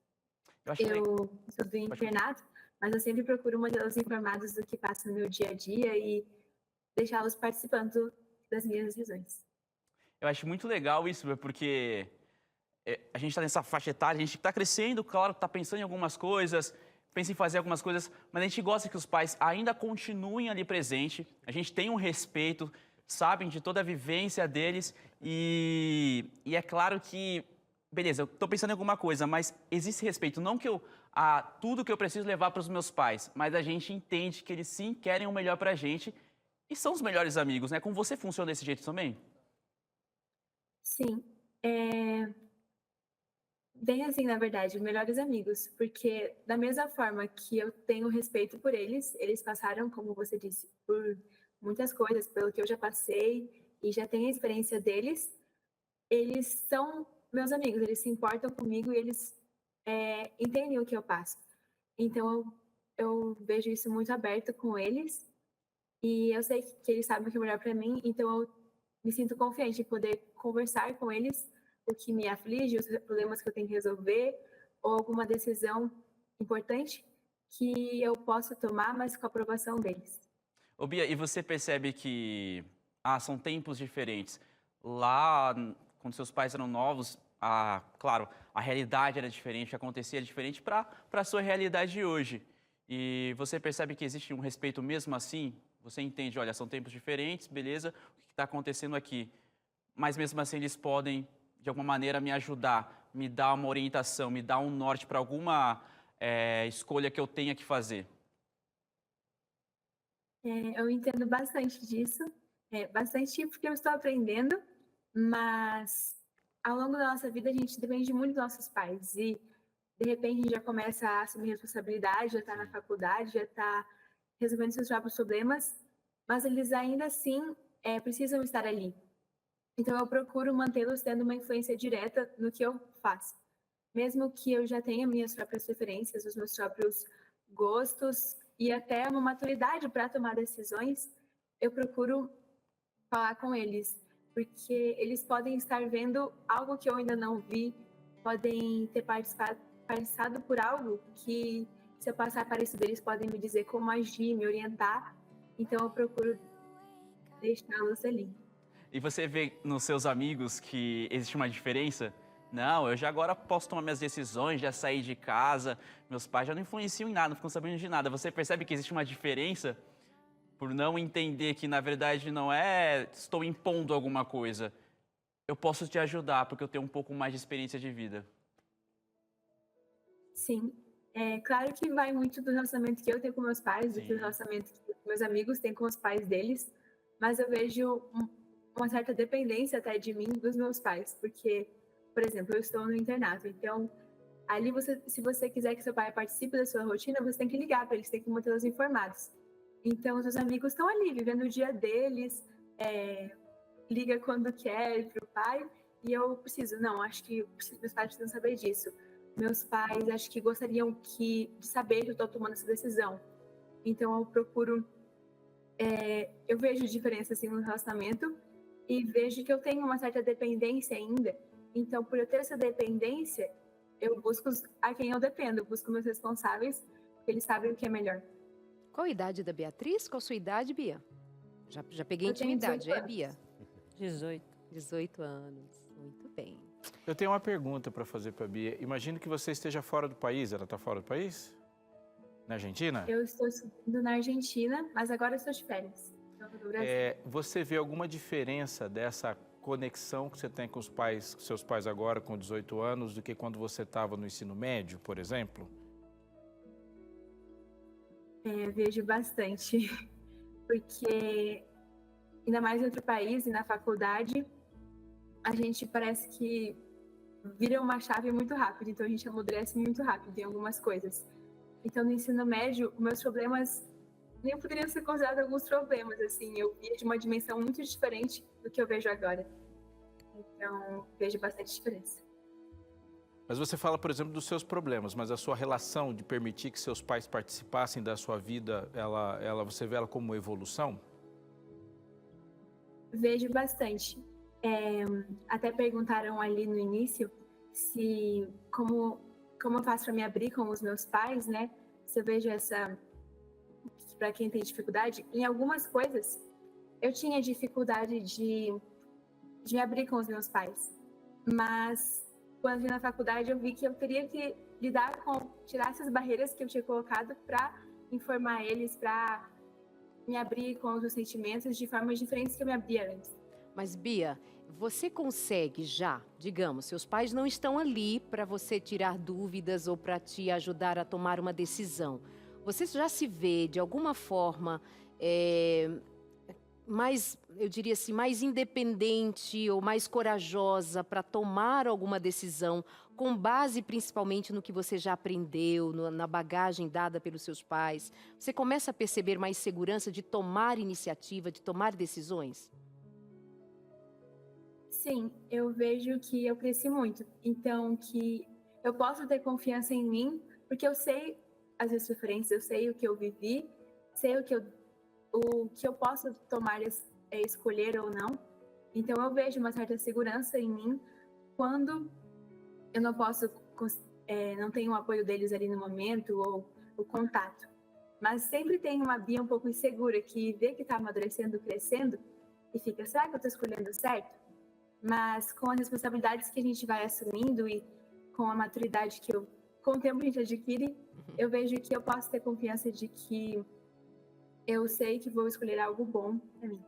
[SPEAKER 6] Eu sou do internato, mas eu sempre procuro mantê-los informados do que passa no meu dia a dia e deixá-los participando das minhas decisões.
[SPEAKER 4] Eu acho muito legal isso, porque a gente está nessa faixa etária, a gente está crescendo, claro, está pensando em algumas coisas, pensa em fazer algumas coisas, mas a gente gosta que os pais ainda continuem ali presente, a gente tem um respeito, sabem de toda a vivência deles e é claro que beleza, eu estou pensando em alguma coisa, mas existe respeito. Não que tudo que eu preciso levar para os meus pais, mas a gente entende que eles sim querem o melhor para a gente e são os melhores amigos, né? Com você funciona desse jeito também?
[SPEAKER 6] Sim. Bem assim, na verdade, melhores amigos. Porque da mesma forma que eu tenho respeito por eles, eles passaram, como você disse, por muitas coisas, pelo que eu já passei e já tenho a experiência deles, eles são meus amigos, eles se importam comigo e eles entendem o que eu passo. Então, eu vejo isso muito aberto com eles e eu sei que eles sabem o que é melhor para mim, então eu me sinto confiante em poder conversar com eles o que me aflige, os problemas que eu tenho que resolver ou alguma decisão importante que eu posso tomar, mas com a aprovação deles.
[SPEAKER 4] Ô Bia, e você percebe que são tempos diferentes. Lá, quando seus pais eram novos, claro, a realidade era diferente, acontecia diferente para a sua realidade de hoje. E você percebe que existe um respeito mesmo assim? Você entende, olha, são tempos diferentes, beleza, o que está acontecendo aqui? Mas mesmo assim eles podem, de alguma maneira, me ajudar, me dar uma orientação, me dar um norte para alguma escolha que eu tenha que fazer.
[SPEAKER 6] Eu entendo bastante disso, bastante porque eu estou aprendendo, mas ao longo da nossa vida a gente depende muito dos nossos pais e de repente a gente já começa a assumir responsabilidade, já está na faculdade, já está resolvendo seus próprios problemas, mas eles ainda assim precisam estar ali. Então eu procuro mantê-los tendo uma influência direta no que eu faço. Mesmo que eu já tenha minhas próprias preferências, os meus próprios gostos e até uma maturidade para tomar decisões, eu procuro falar com eles, porque eles podem estar vendo algo que eu ainda não vi, podem ter passado por algo que, se eu passar para isso deles, podem me dizer como agir, me orientar. Então eu procuro deixá-los ali.
[SPEAKER 4] E você vê nos seus amigos que existe uma diferença? Não, eu já agora posso tomar minhas decisões, já sair de casa, meus pais já não influenciam em nada, não ficam sabendo de nada. Você percebe que existe uma diferença por não entender que, na verdade, não estou impondo alguma coisa. Eu posso te ajudar porque eu tenho um pouco mais de experiência de vida.
[SPEAKER 6] Sim. É claro que vai muito do relacionamento que eu tenho com meus pais, do que o
[SPEAKER 4] Sim.
[SPEAKER 6] relacionamento que meus amigos têm com os pais deles, mas eu vejo uma certa dependência até de mim dos meus pais, porque, por exemplo, eu estou no internato, então ali se você quiser que seu pai participe da sua rotina, você tem que ligar para eles, tem que mantê-los informados. Então, os seus amigos estão ali, vivendo o dia deles, liga quando quer para o pai, e eu preciso, não, acho que meus pais precisam saber disso. Meus pais acho que gostariam de saber que eu estou tomando essa decisão. Então, eu procuro, eu vejo diferença assim no relacionamento e vejo que eu tenho uma certa dependência ainda. Então, por eu ter essa dependência, eu busco a quem eu dependo, eu busco meus responsáveis, porque eles sabem o que é melhor.
[SPEAKER 1] Qual a idade da Beatriz? Qual a sua idade, Bia? Já peguei
[SPEAKER 6] Eu tenho
[SPEAKER 1] intimidade,
[SPEAKER 6] 18 anos.
[SPEAKER 1] Bia?
[SPEAKER 5] 18.
[SPEAKER 1] 18 anos. Muito bem.
[SPEAKER 3] Eu tenho uma pergunta para fazer para a Bia. Imagino que você esteja fora do país. Ela está fora do país? Na Argentina?
[SPEAKER 6] Eu estou estudando na Argentina, mas agora eu estou de férias. Então, eu tô do Brasil.
[SPEAKER 3] Você vê alguma diferença dessa conexão que você tem com seus pais agora, com 18 anos, do que quando você estava no ensino médio, por exemplo?
[SPEAKER 6] Vejo bastante, porque ainda mais em outro país e na faculdade, a gente parece que vira uma chave muito rápido, então a gente amadurece muito rápido em algumas coisas. Então, no ensino médio, meus problemas nem poderiam ser considerados alguns problemas, assim, eu via de uma dimensão muito diferente do que eu vejo agora. Então, vejo bastante diferença.
[SPEAKER 3] Mas você fala, por exemplo, dos seus problemas, mas a sua relação de permitir que seus pais participassem da sua vida, você vê ela como uma evolução?
[SPEAKER 6] Vejo bastante. Até perguntaram ali no início como eu faço para me abrir com os meus pais, né? Se eu vejo para quem tem dificuldade, em algumas coisas eu tinha dificuldade de me abrir com os meus pais, mas quando vim na faculdade eu vi que eu teria que tirar essas barreiras que eu tinha colocado para informar eles, para me abrir com os meus sentimentos de formas diferentes que eu me abria antes.
[SPEAKER 1] Mas, Bia, você consegue já, digamos, seus pais não estão ali para você tirar dúvidas ou para te ajudar a tomar uma decisão. Você já se vê, de alguma forma, mais, eu diria assim, mais independente ou mais corajosa para tomar alguma decisão, com base principalmente no que você já aprendeu, na bagagem dada pelos seus pais? Você começa a perceber mais segurança de tomar iniciativa, de tomar decisões?
[SPEAKER 6] Sim, eu vejo que eu cresci muito. Então, que eu posso ter confiança em mim, porque eu sei as minhas preferências, eu sei o que eu vivi, sei o que eu posso tomar, escolher ou não. Então, eu vejo uma certa segurança em mim quando eu não posso, não tenho o apoio deles ali no momento ou o contato. Mas sempre tem uma Bia um pouco insegura que vê que está amadurecendo, crescendo e fica, será que eu estou escolhendo certo? Mas com as responsabilidades que a gente vai assumindo e com a maturidade com o tempo a gente adquire, eu vejo que eu posso ter confiança de que eu sei que vou escolher algo bom para mim.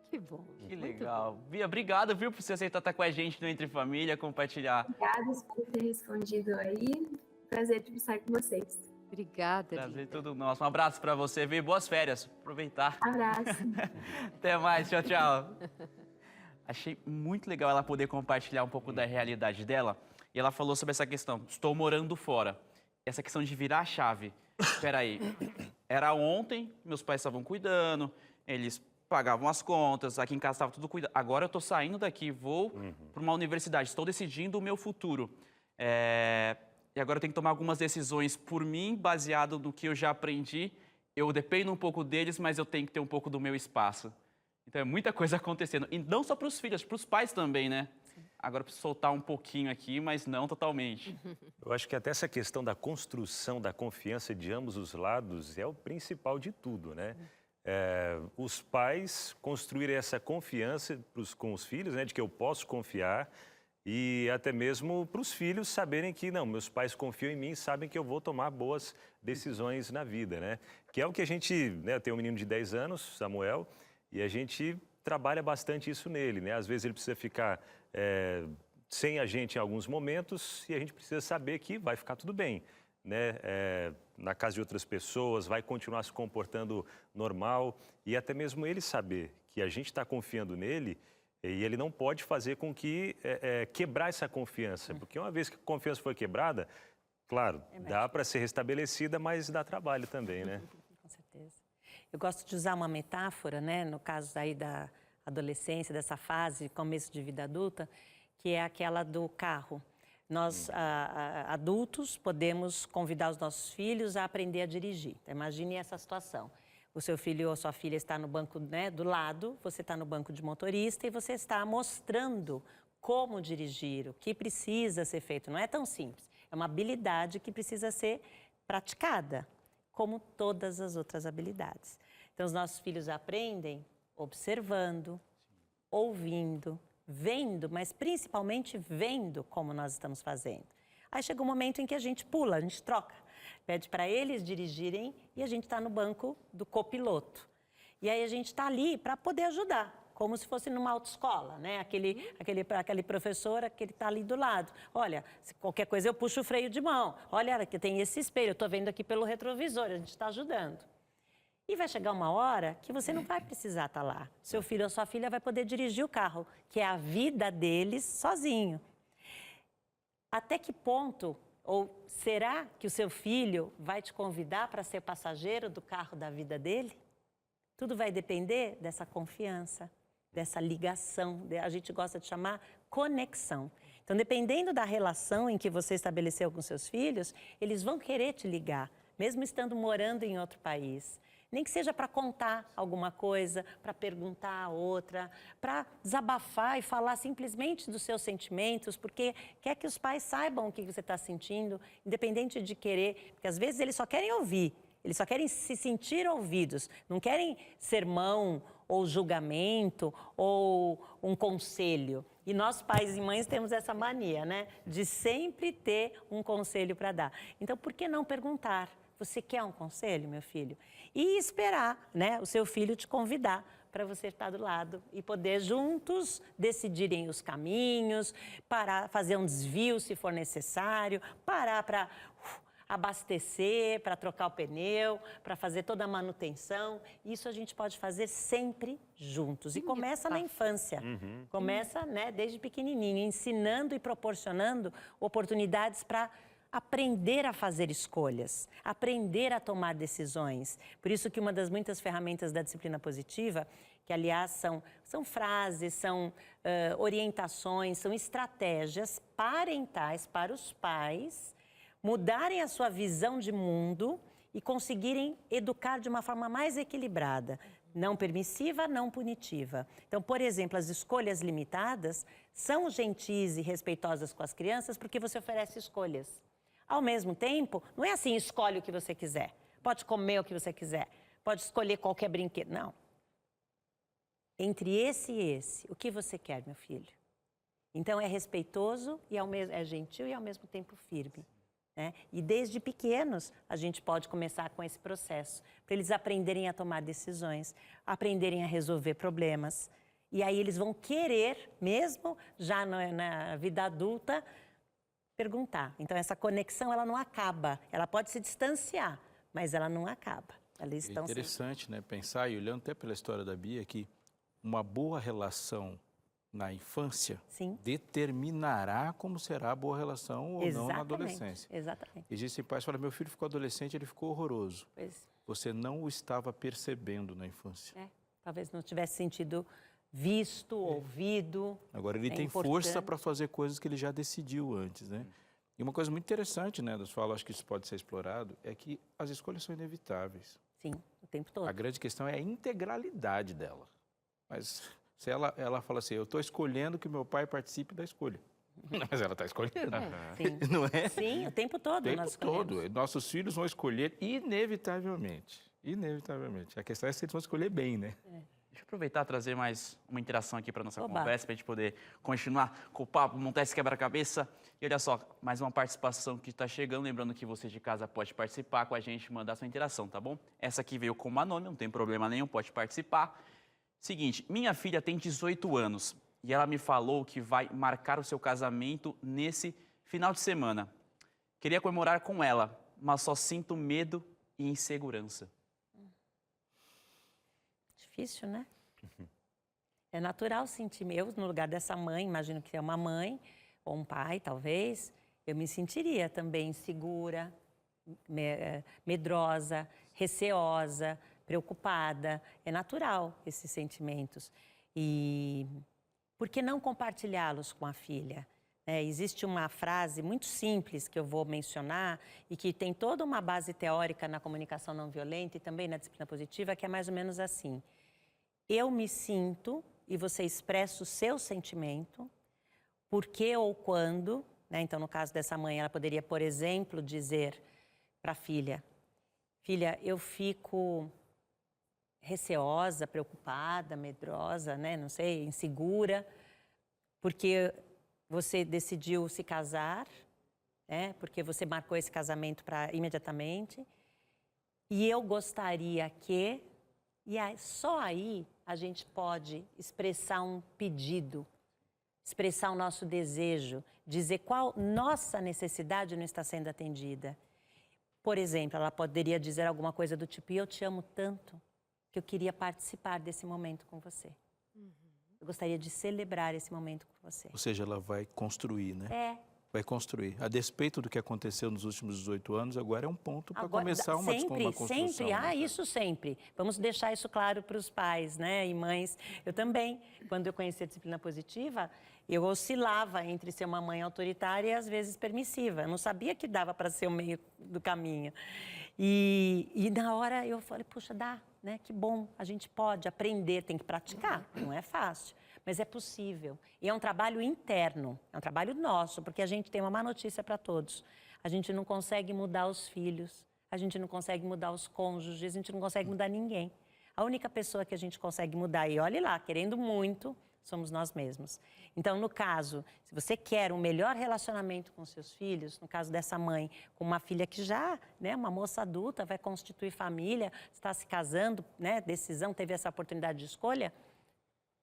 [SPEAKER 1] Que bom.
[SPEAKER 4] Que
[SPEAKER 1] muito
[SPEAKER 4] legal. Bia, obrigado, viu, por você aceitar estar com a gente no Entre Família, compartilhar.
[SPEAKER 6] Obrigada por ter respondido aí. Prazer de estar com vocês.
[SPEAKER 1] Obrigada,
[SPEAKER 4] Prazer
[SPEAKER 1] Bia.
[SPEAKER 4] todo nosso. Um abraço pra você, viu? Boas férias. Aproveitar.
[SPEAKER 6] Abraço.
[SPEAKER 4] Até mais. Tchau, tchau. Achei muito legal ela poder compartilhar um pouco da realidade dela. E ela falou sobre essa questão, estou morando fora. Essa questão de virar a chave. Espera aí, era ontem, meus pais estavam cuidando, eles pagavam as contas, aqui em casa estava tudo cuidado. Agora eu estou saindo daqui, vou para uma universidade, estou decidindo o meu futuro. E agora eu tenho que tomar algumas decisões por mim, baseado no que eu já aprendi. Eu dependo um pouco deles, mas eu tenho que ter um pouco do meu espaço. Então é muita coisa acontecendo. E não só para os filhos, para os pais também, né? Agora preciso soltar um pouquinho aqui, mas não totalmente.
[SPEAKER 2] Eu acho que até essa questão da construção da confiança de ambos os lados é o principal de tudo, né? Os pais construírem essa confiança com os filhos, né? De que eu posso confiar. E até mesmo para os filhos saberem que, não, meus pais confiam em mim e sabem que eu vou tomar boas decisões na vida, né? Que é o que a gente, né? Eu tenho um menino de 10 anos, Samuel, e a gente trabalha bastante isso nele, né? Às vezes ele precisa ficar sem a gente em alguns momentos e a gente precisa saber que vai ficar tudo bem. né, na casa de outras pessoas, vai continuar se comportando normal e até mesmo ele saber que a gente está confiando nele e ele não pode fazer com que quebrar essa confiança, porque uma vez que a confiança foi quebrada, claro, dá para ser restabelecida, mas dá trabalho também, né?
[SPEAKER 5] Com certeza. Eu gosto de usar uma metáfora, né, no caso aí da adolescência, dessa fase, começo de vida adulta, que é aquela do carro. Nós, adultos, podemos convidar os nossos filhos a aprender a dirigir. Então, imagine essa situação. O seu filho ou sua filha está no banco, né, do lado, você está no banco de motorista e você está mostrando como dirigir, o que precisa ser feito. Não é tão simples. É uma habilidade que precisa ser praticada, como todas as outras habilidades. Então, os nossos filhos aprendem observando, ouvindo, vendo, mas principalmente vendo como nós estamos fazendo. Aí chega um momento em que a gente pula, a gente troca, pede para eles dirigirem e a gente está no banco do copiloto. E aí a gente está ali para poder ajudar, como se fosse numa autoescola, né? Aquele professor que está ali do lado. Olha, se qualquer coisa eu puxo o freio de mão. Olha, que tem esse espelho, eu estou vendo aqui pelo retrovisor, a gente está ajudando. E vai chegar uma hora que você não vai precisar estar lá. Seu filho ou sua filha vai poder dirigir o carro, que é a vida deles sozinho. Até que ponto, ou será que o seu filho vai te convidar para ser passageiro do carro da vida dele? Tudo vai depender dessa confiança, dessa ligação, a gente gosta de chamar conexão. Então, dependendo da relação em que você estabeleceu com seus filhos, eles vão querer te ligar, mesmo estando morando em outro país. Nem que seja para contar alguma coisa, para perguntar a outra, para desabafar e falar simplesmente dos seus sentimentos, porque quer que os pais saibam o que você está sentindo, independente de querer, porque às vezes eles só querem ouvir, eles só querem se sentir ouvidos, não querem sermão ou julgamento ou um conselho. E nós, pais e mães, temos essa mania, né, de sempre ter um conselho para dar. Então, por que não perguntar? Você quer um conselho, meu filho? E esperar, né, o seu filho te convidar para você estar do lado e poder juntos decidirem os caminhos, parar, fazer um desvio se for necessário, parar para abastecer, para trocar o pneu, para fazer toda a manutenção. Isso a gente pode fazer sempre juntos. E começa na infância. Começa, né, desde pequenininho, ensinando e proporcionando oportunidades para aprender a fazer escolhas, aprender a tomar decisões. Por isso que uma das muitas ferramentas da disciplina positiva, que aliás são frases, são orientações, são estratégias parentais para os pais mudarem a sua visão de mundo e conseguirem educar de uma forma mais equilibrada, não permissiva, não punitiva. Então, por exemplo, as escolhas limitadas são gentis e respeitosas com as crianças porque você oferece escolhas. Ao mesmo tempo, não é assim, escolhe o que você quiser. Pode comer o que você quiser. Pode escolher qualquer brinquedo. Não. Entre esse e esse, o que você quer, meu filho? Então, é respeitoso, e é gentil e ao mesmo tempo firme. Né? E desde pequenos, a gente pode começar com esse processo, para eles aprenderem a tomar decisões, aprenderem a resolver problemas. E aí eles vão querer, mesmo já na vida adulta, perguntar. Então, essa conexão, ela não acaba. Ela pode se distanciar, mas ela não acaba. Eles estão
[SPEAKER 3] interessante, né, pensar, e olhando até pela história da Bia, que uma boa relação na infância determinará como será a boa relação ou não na adolescência.
[SPEAKER 5] Exatamente.
[SPEAKER 3] Existem pais que falam, meu filho ficou adolescente, ele ficou horroroso. Você não o estava percebendo na infância.
[SPEAKER 5] Talvez não tivesse sentido visto, ouvido.
[SPEAKER 3] Agora ele tem força para fazer coisas que ele já decidiu antes, né? E uma coisa muito interessante, né, das falas, acho que isso pode ser explorado, é que as escolhas são inevitáveis.
[SPEAKER 5] Sim, o tempo todo.
[SPEAKER 3] A grande questão é a integralidade dela. Mas se ela fala assim, eu estou escolhendo que o meu pai participe da escolha. Mas ela está escolhendo.
[SPEAKER 5] Sim.
[SPEAKER 3] Não é?
[SPEAKER 5] Sim, o tempo todo.
[SPEAKER 3] O tempo todo. Nossos filhos vão escolher inevitavelmente. Inevitavelmente. A questão é se eles vão escolher bem, né?
[SPEAKER 4] Deixa eu aproveitar e trazer mais uma interação aqui para nossa conversa, para a gente poder continuar com o papo, montar esse quebra-cabeça. E olha só, mais uma participação que está chegando. Lembrando que você de casa pode participar com a gente, mandar sua interação, tá bom? Essa aqui veio como anônimo, não tem problema nenhum, pode participar. Seguinte, minha filha tem 18 anos e ela me falou que vai marcar o seu casamento nesse final de semana. Queria comemorar com ela, mas só sinto medo e insegurança.
[SPEAKER 5] Difícil, né? É natural sentir. Eu, no lugar dessa mãe, imagino que é uma mãe ou um pai, talvez, eu me sentiria também insegura, medrosa, receosa, preocupada. É natural esses sentimentos. E por que não compartilhá-los com a filha? Existe uma frase muito simples que eu vou mencionar e que tem toda uma base teórica na comunicação não violenta e também na disciplina positiva, que é mais ou menos assim. Eu me sinto, e você expressa o seu sentimento, porque ou quando, Então, no caso dessa mãe, ela poderia, por exemplo, dizer para a filha, filha, eu fico receosa, preocupada, medrosa, não sei, insegura, porque você decidiu se casar, porque você marcou esse casamento imediatamente, e eu gostaria que... E só aí a gente pode expressar um pedido, expressar o nosso desejo, dizer qual nossa necessidade não está sendo atendida. Por exemplo, ela poderia dizer alguma coisa do tipo, eu te amo tanto que eu queria participar desse momento com você. Eu gostaria de celebrar esse momento com você.
[SPEAKER 3] Ou seja, ela vai construir, né? Vai construir. A despeito do que aconteceu nos últimos 18 anos, agora é um ponto para começar uma construção.
[SPEAKER 5] Sempre, isso sempre. Vamos deixar isso claro para os pais, e mães. Eu também, quando eu conheci a disciplina positiva, eu oscilava entre ser uma mãe autoritária e às vezes permissiva. Eu não sabia que dava para ser o meio do caminho. E na hora eu falei, puxa, dá, que bom, a gente pode aprender, tem que praticar, não é fácil. Mas é possível. E é um trabalho interno, é um trabalho nosso, porque a gente tem uma má notícia para todos. A gente não consegue mudar os filhos, a gente não consegue mudar os cônjuges, a gente não consegue mudar ninguém. A única pessoa que a gente consegue mudar, e olhe lá, querendo muito, somos nós mesmos. Então, no caso, se você quer um melhor relacionamento com seus filhos, no caso dessa mãe, com uma filha que já, uma moça adulta, vai constituir família, está se casando, decisão, teve essa oportunidade de escolha,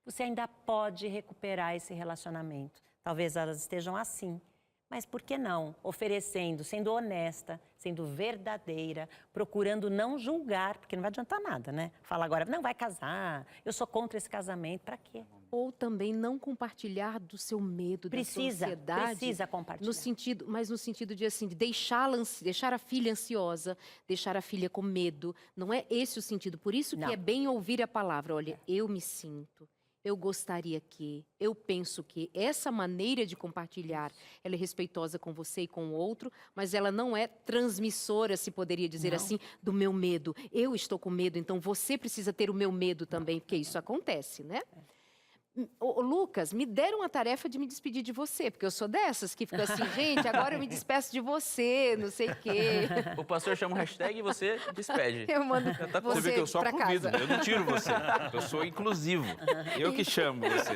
[SPEAKER 5] você ainda pode recuperar esse relacionamento. Talvez elas estejam assim, mas por que não? Oferecendo, sendo honesta, sendo verdadeira, procurando não julgar, porque não vai adiantar nada, Falar agora, não vai casar, eu sou contra esse casamento, para quê?
[SPEAKER 1] Ou também não compartilhar do seu medo, da sua ansiedade. Precisa compartilhar. Mas no sentido de, assim, de deixar a filha ansiosa, deixar a filha com medo. Não é esse o sentido. Por isso que é bem ouvir a palavra. Olha, eu me sinto, eu gostaria que, eu penso que. Essa maneira de compartilhar, ela é respeitosa com você e com o outro, mas ela não é transmissora, se poderia dizer assim, do meu medo. Eu estou com medo, então você precisa ter o meu medo também, porque isso acontece, Ô, Lucas, me deram a tarefa de me despedir de você, porque eu sou dessas que fica assim, gente, agora eu me despeço de você, não sei o quê.
[SPEAKER 4] O pastor chama um hashtag e você despede.
[SPEAKER 1] Eu mando
[SPEAKER 3] você vê que eu só convido, eu não tiro você. Eu sou inclusivo. Eu que chamo você.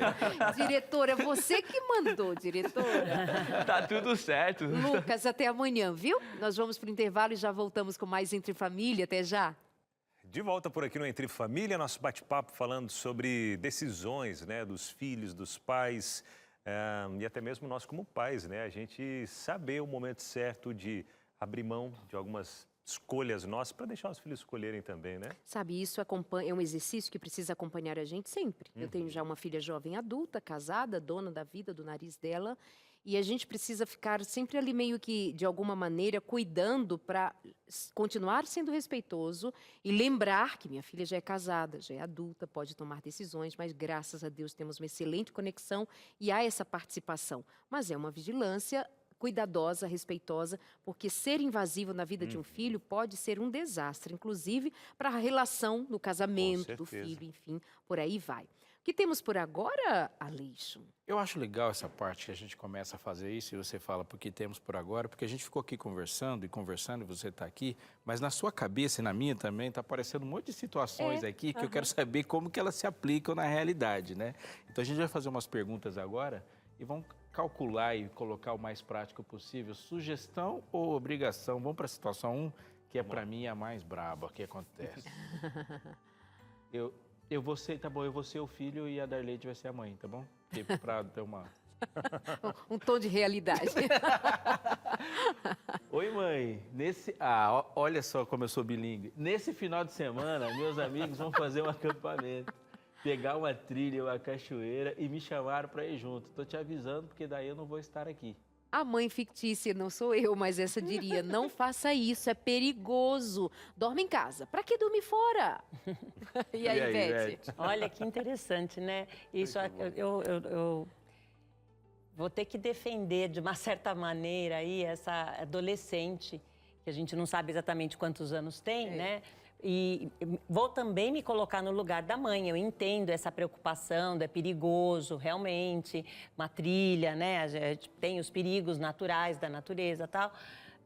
[SPEAKER 1] Diretora, você que mandou, diretora.
[SPEAKER 4] Tá tudo certo.
[SPEAKER 1] Lucas, até amanhã, viu? Nós vamos para o intervalo e já voltamos com mais Entre Família. Até já.
[SPEAKER 2] De volta por aqui no Entre Família, nosso bate-papo falando sobre decisões, dos filhos, dos pais e até mesmo nós como pais, A gente saber o momento certo de abrir mão de algumas escolhas nossas para deixar os filhos escolherem também,
[SPEAKER 1] Sabe, isso é um exercício que precisa acompanhar a gente sempre. Eu tenho já uma filha jovem adulta, casada, dona da vida, do nariz dela. E a gente precisa ficar sempre ali meio que, de alguma maneira, cuidando para continuar sendo respeitoso e lembrar que minha filha já é casada, já é adulta, pode tomar decisões, mas graças a Deus temos uma excelente conexão e há essa participação. Mas é uma vigilância cuidadosa, respeitosa, porque ser invasivo na vida de um filho pode ser um desastre, inclusive para a relação no casamento do filho, enfim, por aí vai. O que temos por agora, Aleixo?
[SPEAKER 3] Eu acho legal essa parte que a gente começa a fazer isso e você fala porque temos por agora, porque a gente ficou aqui conversando e você está aqui, mas na sua cabeça e na minha também está aparecendo um monte de situações aqui que eu quero saber como que elas se aplicam na realidade, Então a gente vai fazer umas perguntas agora e vamos calcular e colocar o mais prático possível. Sugestão ou obrigação? Vamos para a situação 1, que é para mim a mais braba que acontece. Eu vou ser, tá bom, eu vou ser o filho e a Darleide vai ser a mãe, tá bom? Para ter uma...
[SPEAKER 1] Um tom de realidade.
[SPEAKER 3] Oi, mãe. Olha só como eu sou bilíngue. Nesse final de semana, meus amigos vão fazer um acampamento, pegar uma trilha, uma cachoeira e me chamaram para ir junto. Tô te avisando porque daí eu não vou estar aqui.
[SPEAKER 1] A mãe fictícia não sou eu, mas essa diria, não faça isso, é perigoso. Dorme em casa, pra que dormir fora? E aí, Beth?
[SPEAKER 5] Olha que interessante, né? Isso eu vou ter que defender de uma certa maneira aí essa adolescente, que a gente não sabe exatamente quantos anos tem, né? E vou também me colocar no lugar da mãe. Eu entendo essa preocupação, é perigoso, realmente, uma trilha, né? A gente tem os perigos naturais da natureza e tal.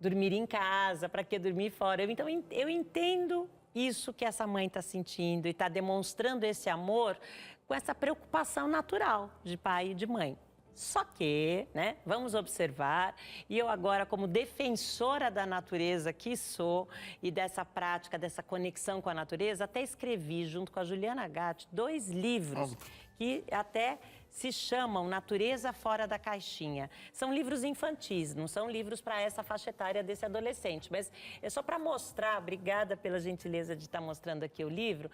[SPEAKER 5] Dormir em casa, para que dormir fora? Então, eu entendo isso que essa mãe está sentindo e está demonstrando esse amor com essa preocupação natural de pai e de mãe. Só que, né, vamos observar, e eu agora como defensora da natureza que sou e dessa prática, dessa conexão com a natureza, até escrevi junto com a Juliana Gatti 2 livros que até se chamam Natureza Fora da Caixinha. São livros infantis, não são livros para essa faixa etária desse adolescente, mas é só para mostrar, obrigada pela gentileza de estar mostrando aqui o livro,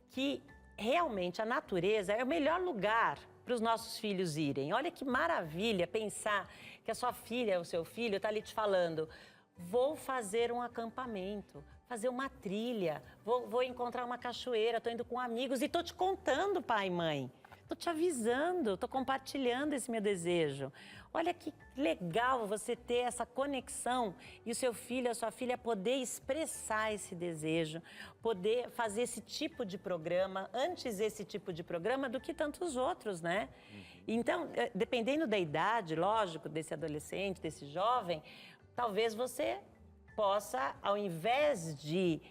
[SPEAKER 5] que realmente a natureza é o melhor lugar para os nossos filhos irem. Olha que maravilha pensar que a sua filha, o seu filho, está ali te falando: vou fazer um acampamento, fazer uma trilha, vou encontrar uma cachoeira, estou indo com amigos e estou te contando, pai e mãe. Estou te avisando, estou compartilhando esse meu desejo. Olha que legal você ter essa conexão e o seu filho, a sua filha poder expressar esse desejo, poder fazer esse tipo de programa, antes esse tipo de programa do que tantos outros, né? Então, dependendo da idade, lógico, desse adolescente, desse jovem, talvez você possa, ao invés de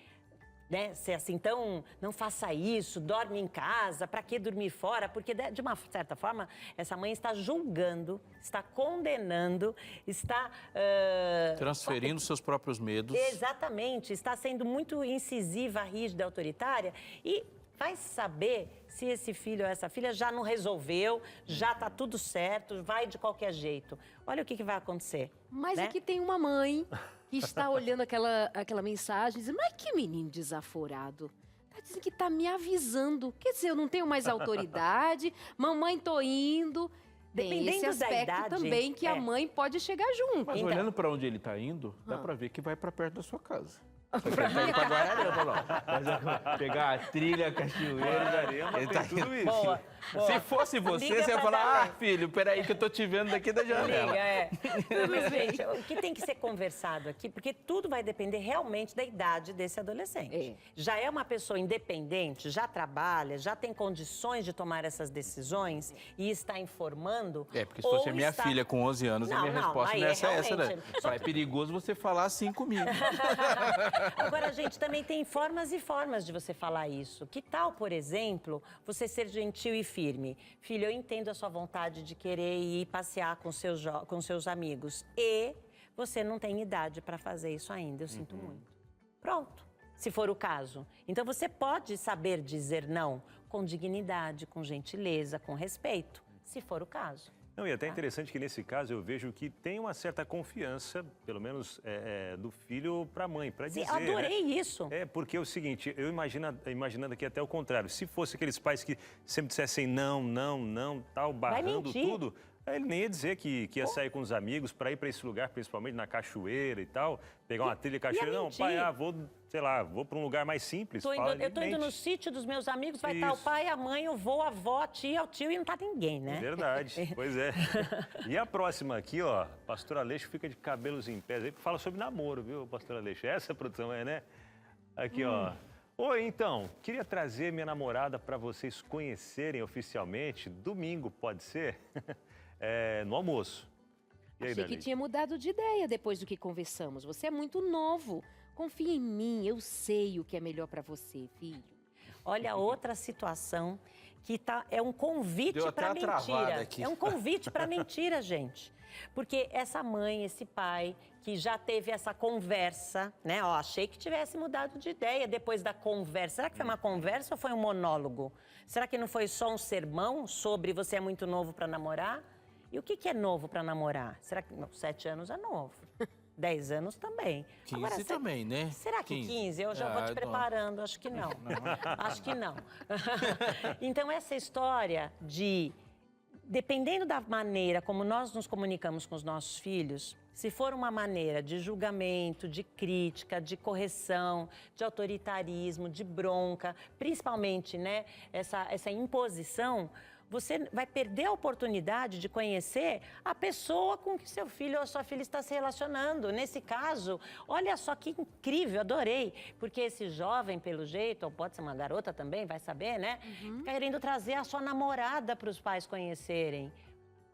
[SPEAKER 5] ser assim, então não faça isso, dorme em casa, para que dormir fora? Porque, de uma certa forma, essa mãe está julgando, está condenando, está...
[SPEAKER 3] transferindo seus próprios medos.
[SPEAKER 5] Exatamente, está sendo muito incisiva, rígida, autoritária e vai saber se esse filho ou essa filha já não resolveu, já está tudo certo, vai de qualquer jeito. Olha o que vai acontecer.
[SPEAKER 1] Mas
[SPEAKER 5] né?
[SPEAKER 1] aqui tem uma mãe que está olhando aquela mensagem e diz: mas que menino desaforado. Tá dizendo que tá me avisando. Quer dizer, eu não tenho mais autoridade, mamãe tô indo. Tem esse
[SPEAKER 5] Dependendo da
[SPEAKER 1] aspecto
[SPEAKER 5] idade,
[SPEAKER 1] também que a mãe pode chegar junto.
[SPEAKER 3] Mas
[SPEAKER 5] Então-
[SPEAKER 3] olhando para onde ele está indo, dá para ver que vai para perto da sua casa. Ele tá indo para Guararema, não. Mas pegar a trilha, a cachoeira...
[SPEAKER 2] Guararema
[SPEAKER 3] ele
[SPEAKER 2] tem
[SPEAKER 3] tá
[SPEAKER 2] tudo
[SPEAKER 3] indo.
[SPEAKER 2] isso.
[SPEAKER 5] Boa, boa.
[SPEAKER 3] Se fosse você,
[SPEAKER 5] Liga
[SPEAKER 3] você ia
[SPEAKER 5] pra
[SPEAKER 3] falar:
[SPEAKER 5] Darlene.
[SPEAKER 3] filho, peraí que eu tô te vendo daqui da janela.
[SPEAKER 5] Liga, Mas, gente, o que tem que ser conversado aqui, porque tudo vai depender realmente da idade desse adolescente. Já é uma pessoa independente, já trabalha, já tem condições de tomar essas decisões e está informando.
[SPEAKER 3] Porque se fosse
[SPEAKER 5] ou
[SPEAKER 3] minha
[SPEAKER 5] está-
[SPEAKER 3] filha com 11 anos, a minha
[SPEAKER 5] Não,
[SPEAKER 3] resposta
[SPEAKER 5] aí
[SPEAKER 3] não é essa, né?
[SPEAKER 5] realmente.
[SPEAKER 3] Só é perigoso você falar assim comigo.
[SPEAKER 5] Agora, gente, também tem formas e formas de você falar isso. Que tal, por exemplo, você ser gentil e firme? Filho, eu entendo a sua vontade de querer ir passear com seus amigos. E você não tem idade para fazer isso ainda, eu sinto muito. Pronto, se for o caso. Então, você pode saber dizer não com dignidade, com gentileza, com respeito, se for o caso.
[SPEAKER 2] Não, e até interessante que nesse caso eu vejo que tem uma certa confiança, pelo menos do filho para a mãe, para
[SPEAKER 5] Sim,
[SPEAKER 2] dizer.
[SPEAKER 5] adorei isso.
[SPEAKER 2] Porque é o seguinte, eu imaginando aqui até o contrário, se fosse aqueles pais que sempre dissessem não, tal, barrando
[SPEAKER 5] mentir.
[SPEAKER 2] tudo, aí ele nem ia dizer que ia sair com os amigos para ir para esse lugar, principalmente na cachoeira e tal, pegar uma trilha cachoeira. Não,
[SPEAKER 5] mentir.
[SPEAKER 2] pai, vou, sei lá, vou para um lugar mais simples.
[SPEAKER 5] Eu tô indo no sítio dos meus amigos, vai estar o
[SPEAKER 2] Isso.
[SPEAKER 5] pai, a mãe, o vô, a avó, a tia, o tio e não tá ninguém, né?
[SPEAKER 2] Verdade, pois é. E a próxima aqui, ó, pastor Aleixo fica de cabelos em pé. Aí fala sobre namoro, viu, pastor Aleixo? Essa produção é, né? Aqui, ó. Oi, então, queria trazer minha namorada para vocês conhecerem oficialmente. Domingo, pode ser? No almoço. E aí,
[SPEAKER 1] Achei que
[SPEAKER 2] Darlene?
[SPEAKER 1] tinha mudado de ideia depois do que conversamos. Você é muito novo. Confia em mim, eu sei o que é melhor para você, filho.
[SPEAKER 5] Olha outra situação que é um convite
[SPEAKER 3] Deu até
[SPEAKER 5] para
[SPEAKER 3] uma travada
[SPEAKER 5] mentira.
[SPEAKER 3] aqui.
[SPEAKER 5] É um convite para mentira, gente. Porque essa mãe, esse pai, que já teve essa conversa, né? Ó, achei que tivesse mudado de ideia depois da conversa. Será que foi uma conversa ou foi um monólogo? Será que não foi só um sermão sobre você é muito novo para namorar? E o que é novo para namorar? Será que... Não, 7 anos é novo. 10 anos também.
[SPEAKER 3] 15
[SPEAKER 5] Agora,
[SPEAKER 3] também, né?
[SPEAKER 5] Será que 15? Eu já vou te preparando, acho que não. Acho que não. Então, essa história de, dependendo da maneira como nós nos comunicamos com os nossos filhos, se for uma maneira de julgamento, de crítica, de correção, de autoritarismo, de bronca, principalmente, né, essa imposição, você vai perder a oportunidade de conhecer a pessoa com que seu filho ou sua filha está se relacionando. Nesse caso, olha só que incrível, adorei. Porque esse jovem, pelo jeito, ou pode ser uma garota também, vai saber, né? Querendo trazer a sua namorada para os pais conhecerem.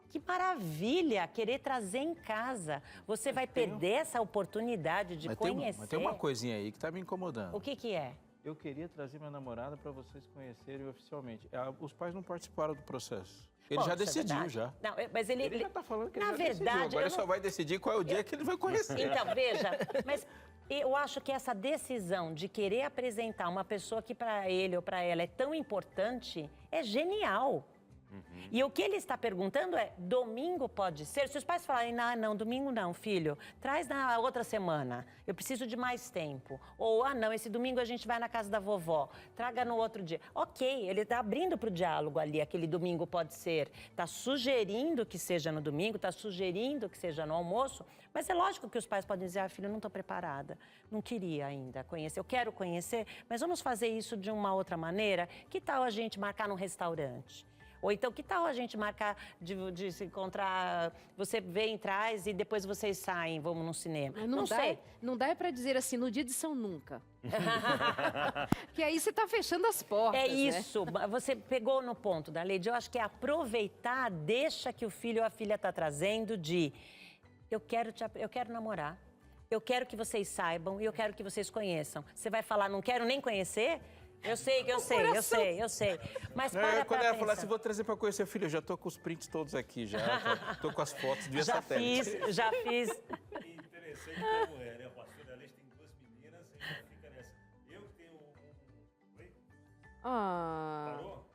[SPEAKER 5] Que maravilha querer trazer em casa. Você vai perder essa oportunidade de conhecer.
[SPEAKER 3] Mas tem uma coisinha aí que está me incomodando.
[SPEAKER 5] O que é?
[SPEAKER 3] Eu queria trazer minha namorada para vocês conhecerem oficialmente. Os pais não participaram do processo. Ele já decidiu, já.
[SPEAKER 5] Não, mas ele
[SPEAKER 3] já está falando que ele
[SPEAKER 5] na
[SPEAKER 3] já
[SPEAKER 5] verdade,
[SPEAKER 3] decidiu. Agora ele só vai decidir qual é o dia que ele vai conhecer.
[SPEAKER 5] Então, veja, mas eu acho que essa decisão de querer apresentar uma pessoa que para ele ou para ela é tão importante é genial. E o que ele está perguntando é, domingo pode ser? Se os pais falarem, não, domingo não, filho, traz na outra semana, eu preciso de mais tempo. Ou, não, esse domingo a gente vai na casa da vovó, traga no outro dia. Ok, ele está abrindo para o diálogo ali, aquele domingo pode ser. Está sugerindo que seja no domingo, está sugerindo que seja no almoço, mas é lógico que os pais podem dizer, filho, eu não estou preparada, não queria ainda conhecer, eu quero conhecer, mas vamos fazer isso de uma outra maneira? Que tal a gente marcar num restaurante? Ou então, que tal a gente marcar de se encontrar, você vem, traz e depois vocês saem, vamos no cinema?
[SPEAKER 1] Mas não sei. Não dá para dizer assim, no dia de São Nunca. Porque aí você está fechando as portas,
[SPEAKER 5] É isso, né? Você pegou no ponto da Leide. Eu acho que é aproveitar, deixa que o filho ou a filha está trazendo de... Eu quero namorar, eu quero que vocês saibam e eu quero que vocês conheçam. Você vai falar, não quero nem conhecer... Eu sei. Mas
[SPEAKER 3] quando ela falar assim, vou trazer para conhecer o filho, eu já tô com os prints todos aqui, já tô com as fotos via satélite.
[SPEAKER 5] Já fiz.
[SPEAKER 2] Interessante como é, né? A pastora Alex tem 2 meninas e ela fica nessa. Eu que tenho Oi? Parou?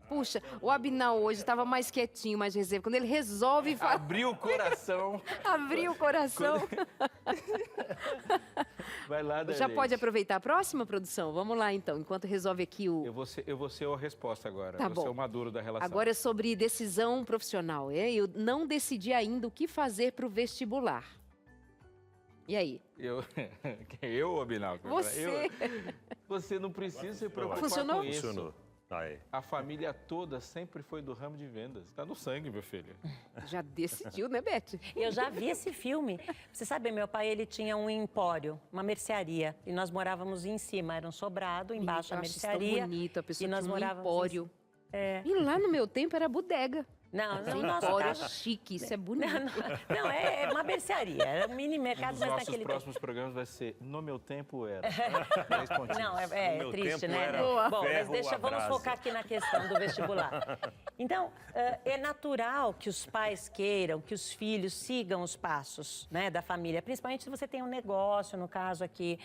[SPEAKER 1] Puxa, o Abinal hoje estava mais quietinho, mais reserva. Quando ele resolve falar...
[SPEAKER 3] Abriu o coração.
[SPEAKER 1] Abriu o coração.
[SPEAKER 3] Vai lá, Darlene.
[SPEAKER 1] Já pode aproveitar a próxima, produção? Vamos lá, então, enquanto resolve aqui o...
[SPEAKER 3] Eu vou ser a resposta agora.
[SPEAKER 1] Tá
[SPEAKER 3] eu vou
[SPEAKER 1] bom.
[SPEAKER 3] ser o maduro da relação.
[SPEAKER 1] Agora é sobre decisão profissional. Eu não decidi ainda o que fazer para o vestibular. E aí?
[SPEAKER 3] Eu ou Abinal?
[SPEAKER 1] Você.
[SPEAKER 3] Você não precisa se preocupar
[SPEAKER 1] Funcionou?
[SPEAKER 3] com isso.
[SPEAKER 2] Funcionou. Aí.
[SPEAKER 3] A família toda sempre foi do ramo de vendas. Está no sangue, meu filho.
[SPEAKER 1] Já decidiu, né, Beth?
[SPEAKER 5] Eu já vi esse filme. Você sabe, meu pai, ele tinha um empório, uma mercearia. E nós morávamos em cima, era um sobrado, embaixo a mercearia.
[SPEAKER 1] Tão bonito, a pessoa
[SPEAKER 5] e nós
[SPEAKER 1] tinha um
[SPEAKER 5] morávamos
[SPEAKER 1] empório.
[SPEAKER 5] É.
[SPEAKER 1] E lá no meu tempo era bodega.
[SPEAKER 5] Não,
[SPEAKER 1] Um
[SPEAKER 5] nosso
[SPEAKER 1] empório
[SPEAKER 5] caso...
[SPEAKER 1] chique, isso é bonito.
[SPEAKER 5] Não, é uma mercearia, era um mini mercado,
[SPEAKER 3] Um dos
[SPEAKER 5] mas
[SPEAKER 3] nossos
[SPEAKER 5] naquele
[SPEAKER 3] próximos programas vai ser No Meu Tempo Era. 10 pontinhos.
[SPEAKER 5] Não,
[SPEAKER 2] No
[SPEAKER 5] é
[SPEAKER 2] meu
[SPEAKER 5] triste,
[SPEAKER 2] tempo
[SPEAKER 5] né?
[SPEAKER 2] era
[SPEAKER 5] Bom, mas
[SPEAKER 2] ferro
[SPEAKER 5] deixa,
[SPEAKER 2] à
[SPEAKER 5] vamos
[SPEAKER 2] brasa.
[SPEAKER 5] focar aqui na questão do vestibular. Então, é natural que os pais queiram que os filhos sigam os passos, né, da família, principalmente se você tem um negócio, no caso aqui,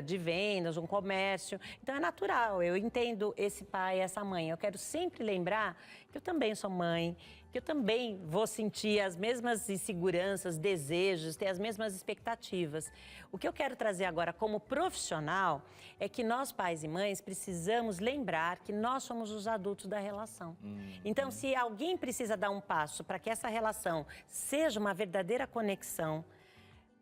[SPEAKER 5] de vendas, um comércio. Então, é natural, eu entendo esse pai, essa mãe. Eu quero sempre lembrar que eu também sou mãe, que eu também vou sentir as mesmas inseguranças, desejos, ter as mesmas expectativas. O que eu quero trazer agora como profissional é que nós, pais e mães, precisamos lembrar que nós somos os adultos da relação. Então, se alguém precisa dar um passo para que essa relação seja uma verdadeira conexão,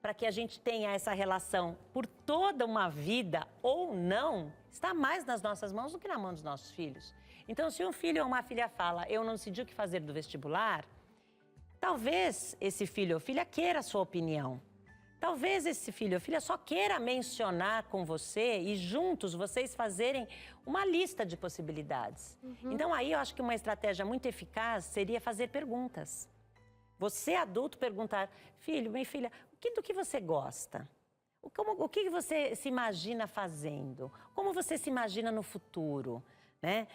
[SPEAKER 5] para que a gente tenha essa relação por toda uma vida ou não, está mais nas nossas mãos do que na mão dos nossos filhos. Então, se um filho ou uma filha fala, eu não decidi o que fazer do vestibular, talvez esse filho ou filha queira a sua opinião. Talvez esse filho ou filha só queira mencionar com você e juntos vocês fazerem uma lista de possibilidades. Então, aí eu acho que uma estratégia muito eficaz seria fazer perguntas. Você, adulto, perguntar, filho, minha filha, do que você gosta? O que você se imagina fazendo? Como você se imagina no futuro? Né?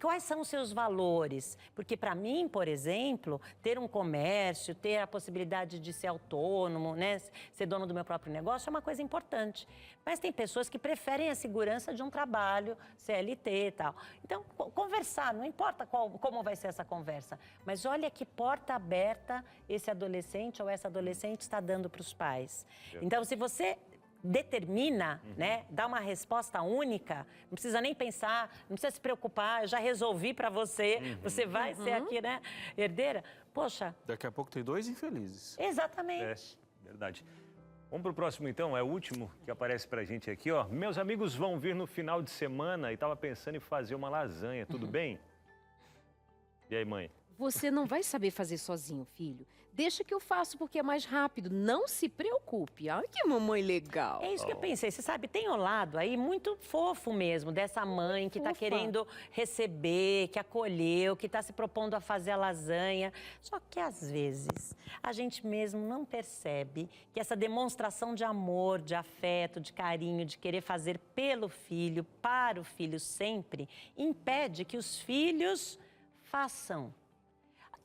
[SPEAKER 5] Quais são os seus valores? Porque para mim, por exemplo, ter um comércio, ter a possibilidade de ser autônomo, né? Ser dono do meu próprio negócio é uma coisa importante. Mas tem pessoas que preferem a segurança de um trabalho, CLT e tal. Então, conversar, não importa como vai ser essa conversa, mas olha que porta aberta esse adolescente ou essa adolescente está dando para os pais. Então, se você determina, né, dá uma resposta única, não precisa nem pensar, não precisa se preocupar, eu já resolvi para você, você vai ser aqui, né, herdeira. Poxa.
[SPEAKER 3] Daqui a pouco tem 2 infelizes.
[SPEAKER 5] Exatamente.
[SPEAKER 2] Verdade. Vamos para o próximo, então, é o último que aparece para a gente aqui, ó. Meus amigos vão vir no final de semana e estava pensando em fazer uma lasanha, tudo bem? E aí, mãe?
[SPEAKER 1] Você não vai saber fazer sozinho, filho. Deixa que eu faço porque é mais rápido. Não se preocupe. Ai, que mamãe legal.
[SPEAKER 5] É isso que eu pensei. Você sabe, tem um lado aí muito fofo mesmo, dessa mãe que está querendo receber, que acolheu, que está se propondo a fazer a lasanha. Só que, às vezes, a gente mesmo não percebe que essa demonstração de amor, de afeto, de carinho, de querer fazer pelo filho, para o filho sempre, impede que os filhos façam.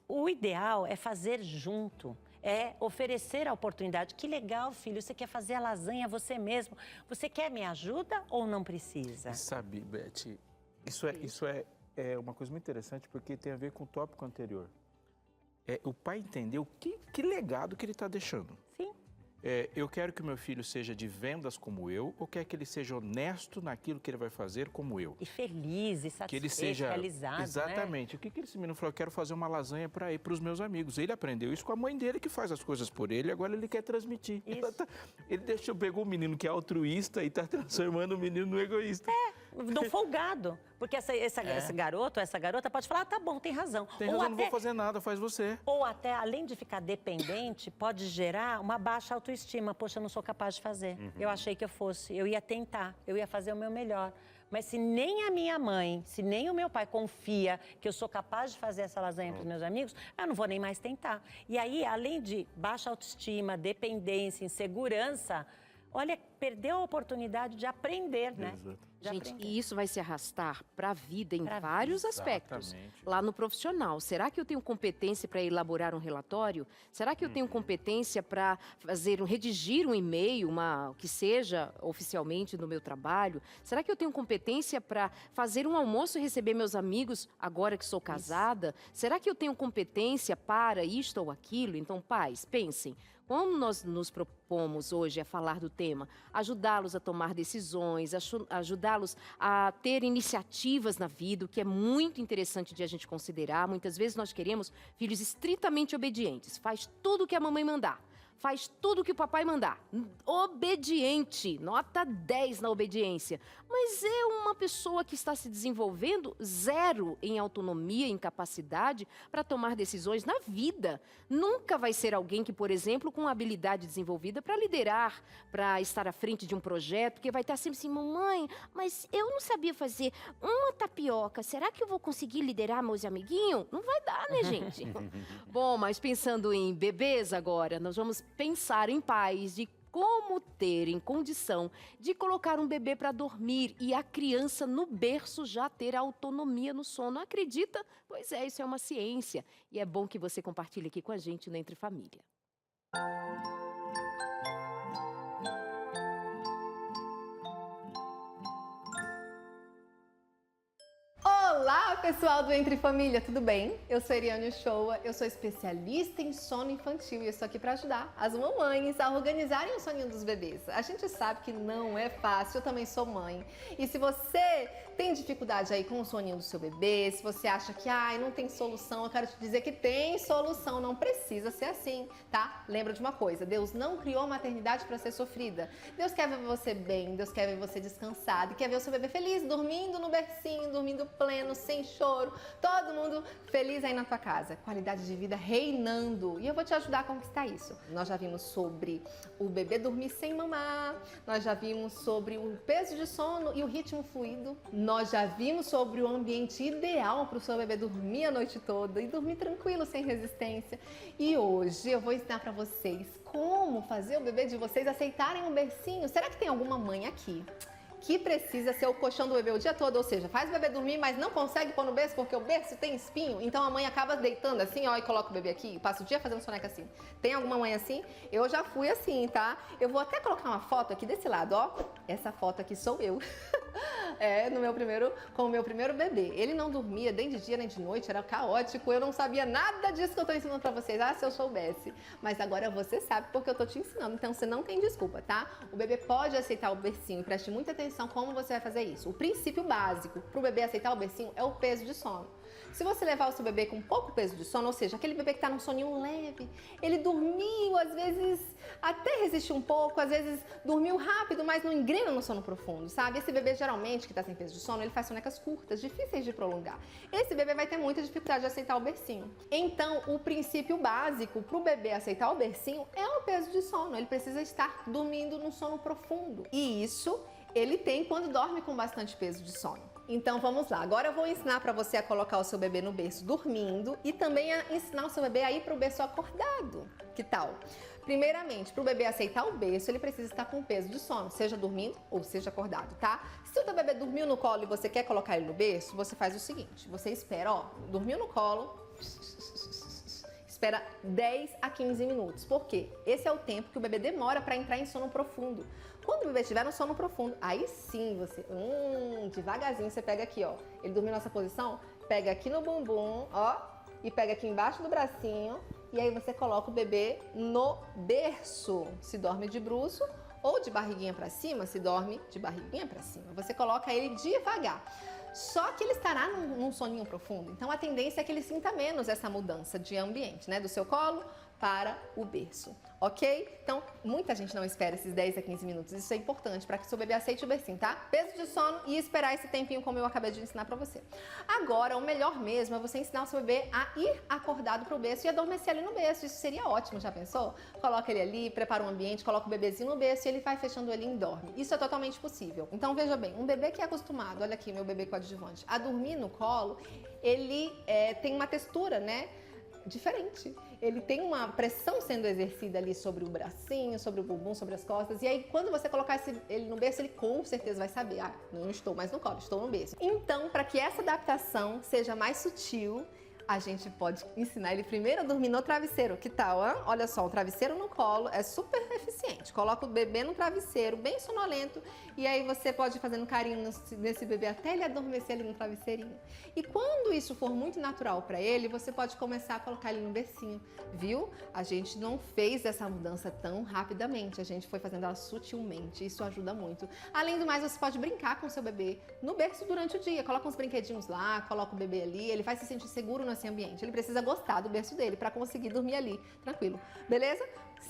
[SPEAKER 5] O ideal é fazer junto, é oferecer a oportunidade. Que legal, filho, você quer fazer a lasanha você mesmo. Você quer me ajuda ou não precisa?
[SPEAKER 3] Sabe, Beth, isso é uma coisa muito interessante porque tem a ver com o tópico anterior. O pai entendeu que legado que ele está deixando.
[SPEAKER 5] Sim.
[SPEAKER 3] Eu quero que o meu filho seja de vendas como eu, ou quer que ele seja honesto naquilo que ele vai fazer como eu?
[SPEAKER 5] E feliz, e satisfeito,
[SPEAKER 3] que ele seja
[SPEAKER 5] realizado,
[SPEAKER 3] exatamente.
[SPEAKER 5] Né?
[SPEAKER 3] O que esse menino falou? Eu quero fazer uma lasanha para ir para os meus amigos. Ele aprendeu isso com a mãe dele, que faz as coisas por ele, agora ele quer transmitir. Ele pegou o menino que é altruísta e está transformando o menino no egoísta.
[SPEAKER 5] No folgado. Porque esse garoto, essa garota pode falar, tá bom, tem razão.
[SPEAKER 3] Tem razão, não vou fazer nada, faz você.
[SPEAKER 5] Ou até, além de ficar dependente, pode gerar uma baixa autoestima. Poxa, eu não sou capaz de fazer. Eu achei que eu fosse, eu ia tentar, eu ia fazer o meu melhor. Mas se nem a minha mãe, se nem o meu pai confia que eu sou capaz de fazer essa lasanha para os meus amigos, eu não vou nem mais tentar. E aí, além de baixa autoestima, dependência, insegurança, olha, perdeu a oportunidade de aprender, né?
[SPEAKER 1] Gente, e isso vai se arrastar para a vida em vários aspectos. Lá no profissional, será que eu tenho competência para elaborar um relatório? Será que eu tenho competência para redigir um e-mail, que seja oficialmente no meu trabalho? Será que eu tenho competência para fazer um almoço e receber meus amigos agora que sou casada? Será que eu tenho competência para isto ou aquilo? Então, pais, pensem. Como nós nos propomos hoje a falar do tema, ajudá-los a tomar decisões, ajudá-los a ter iniciativas na vida, o que é muito interessante de a gente considerar. Muitas vezes nós queremos filhos estritamente obedientes, faz tudo o que a mamãe mandar. Faz tudo o que o papai mandar. Obediente, nota 10 na obediência. Mas é uma pessoa que está se desenvolvendo 0 em autonomia, em capacidade para tomar decisões na vida. Nunca vai ser alguém que, por exemplo, com habilidade desenvolvida para liderar, para estar à frente de um projeto, porque vai estar sempre assim, mamãe, mas eu não sabia fazer uma tapioca. Será que eu vou conseguir liderar meus amiguinhos? Não vai dar, né, gente? Bom, mas pensando em bebês agora, nós vamos pensar em pais de como terem condição de colocar um bebê para dormir e a criança no berço já ter autonomia no sono. Acredita? Pois é, isso é uma ciência. E é bom que você compartilhe aqui com a gente no Entre Família.
[SPEAKER 7] Olá, pessoal do Entre Família, tudo bem? Eu sou Eriane Uchoa, eu sou especialista em sono infantil e estou aqui para ajudar as mamães a organizarem o soninho dos bebês. A gente sabe que não é fácil, eu também sou mãe. E se você tem dificuldade aí com o soninho do seu bebê, se você acha que não tem solução, eu quero te dizer que tem solução, não precisa ser assim, tá? Lembra de uma coisa, Deus não criou a maternidade para ser sofrida. Deus quer ver você bem, Deus quer ver você descansado e quer ver o seu bebê feliz, dormindo no bercinho, dormindo pleno, sem choro, todo mundo feliz aí na tua casa, qualidade de vida reinando. E eu vou te ajudar a conquistar isso. Nós já vimos sobre o bebê dormir sem mamar, nós já vimos sobre o peso de sono e o ritmo fluido, nós já vimos sobre o ambiente ideal para o seu bebê dormir a noite toda e dormir tranquilo, sem resistência. E hoje eu vou ensinar para vocês como fazer o bebê de vocês aceitarem um bercinho. Será que tem alguma mãe aqui que precisa ser o colchão do bebê o dia todo, ou seja, faz o bebê dormir, mas não consegue pôr no berço porque o berço tem espinho, então a mãe acaba deitando assim, ó, e coloca o bebê aqui, passa o dia fazendo soneca assim. Tem alguma mãe assim? Eu já fui assim, tá? Eu vou até colocar uma foto aqui desse lado, ó. Essa foto aqui sou eu. Com o meu primeiro bebê. Ele não dormia nem de dia nem de noite, era caótico, eu não sabia nada disso que eu tô ensinando pra vocês. Ah, se eu soubesse. Mas agora você sabe porque eu tô te ensinando, então você não tem desculpa, tá? O bebê pode aceitar o bercinho, preste muita atenção como você vai fazer isso. O princípio básico pro bebê aceitar o bercinho é o peso de sono. Se você levar o seu bebê com pouco peso de sono, ou seja, aquele bebê que está num soninho leve, ele dormiu, às vezes até resistiu um pouco, às vezes dormiu rápido, mas não engrena no sono profundo, sabe? Esse bebê geralmente que está sem peso de sono, ele faz sonecas curtas, difíceis de prolongar. Esse bebê vai ter muita dificuldade de aceitar o bercinho. Então, o princípio básico para o bebê aceitar o bercinho é o peso de sono. Ele precisa estar dormindo no sono profundo. E isso ele tem quando dorme com bastante peso de sono. Então vamos lá, agora eu vou ensinar para você a colocar o seu bebê no berço dormindo e também a ensinar o seu bebê a ir para o berço acordado. Que tal? Primeiramente, para o bebê aceitar o berço, ele precisa estar com peso de sono, seja dormindo ou seja acordado, tá? Se o teu bebê dormiu no colo e você quer colocar ele no berço, você faz o seguinte, você espera, ó, dormiu no colo, espera 10 a 15 minutos. Por quê? Esse é o tempo que o bebê demora para entrar em sono profundo. Quando o bebê estiver no sono profundo, aí sim você, devagarzinho, você pega aqui, ó. Ele dormiu nessa posição, pega aqui no bumbum, ó, e pega aqui embaixo do bracinho, e aí você coloca o bebê no berço. Se dorme de bruço ou de barriguinha para cima, se dorme de barriguinha para cima. Você coloca ele devagar. Só que ele estará num soninho profundo, então a tendência é que ele sinta menos essa mudança de ambiente, né? Do seu colo para o berço, ok? Então, muita gente não espera esses 10 a 15 minutos, isso é importante para que o seu bebê aceite o bercinho, tá? Peso de sono e esperar esse tempinho como eu acabei de ensinar para você. Agora, o melhor mesmo é você ensinar o seu bebê a ir acordado pro berço e adormecer ali no berço, isso seria ótimo, já pensou? Coloca ele ali, prepara um ambiente, coloca o bebezinho no berço e ele vai fechando o olhinho e dorme. Isso é totalmente possível. Então, veja bem, um bebê que é acostumado, olha aqui, meu bebê coadjuvante, a dormir no colo, ele tem uma textura, né? Diferente. Ele tem uma pressão sendo exercida ali sobre o bracinho, sobre o bumbum, sobre as costas. E aí, quando você colocar ele no berço, ele com certeza vai saber, ah, não estou mais no colo, estou no berço. Então, para que essa adaptação seja mais sutil, a gente pode ensinar ele primeiro a dormir no travesseiro. Que tal, hein? Olha só, o travesseiro no colo é super eficiente. Coloca o bebê no travesseiro, bem sonolento, e aí você pode ir fazendo carinho nesse bebê até ele adormecer ali no travesseirinho. E quando isso for muito natural para ele, você pode começar a colocar ele no bercinho, viu? A gente não fez essa mudança tão rapidamente, a gente foi fazendo ela sutilmente, isso ajuda muito. Além do mais, você pode brincar com o seu bebê no berço durante o dia. Coloca uns brinquedinhos lá, coloca o bebê ali, ele vai se sentir seguro nesse ambiente. Ele precisa gostar do berço dele para conseguir dormir ali, tranquilo. Beleza?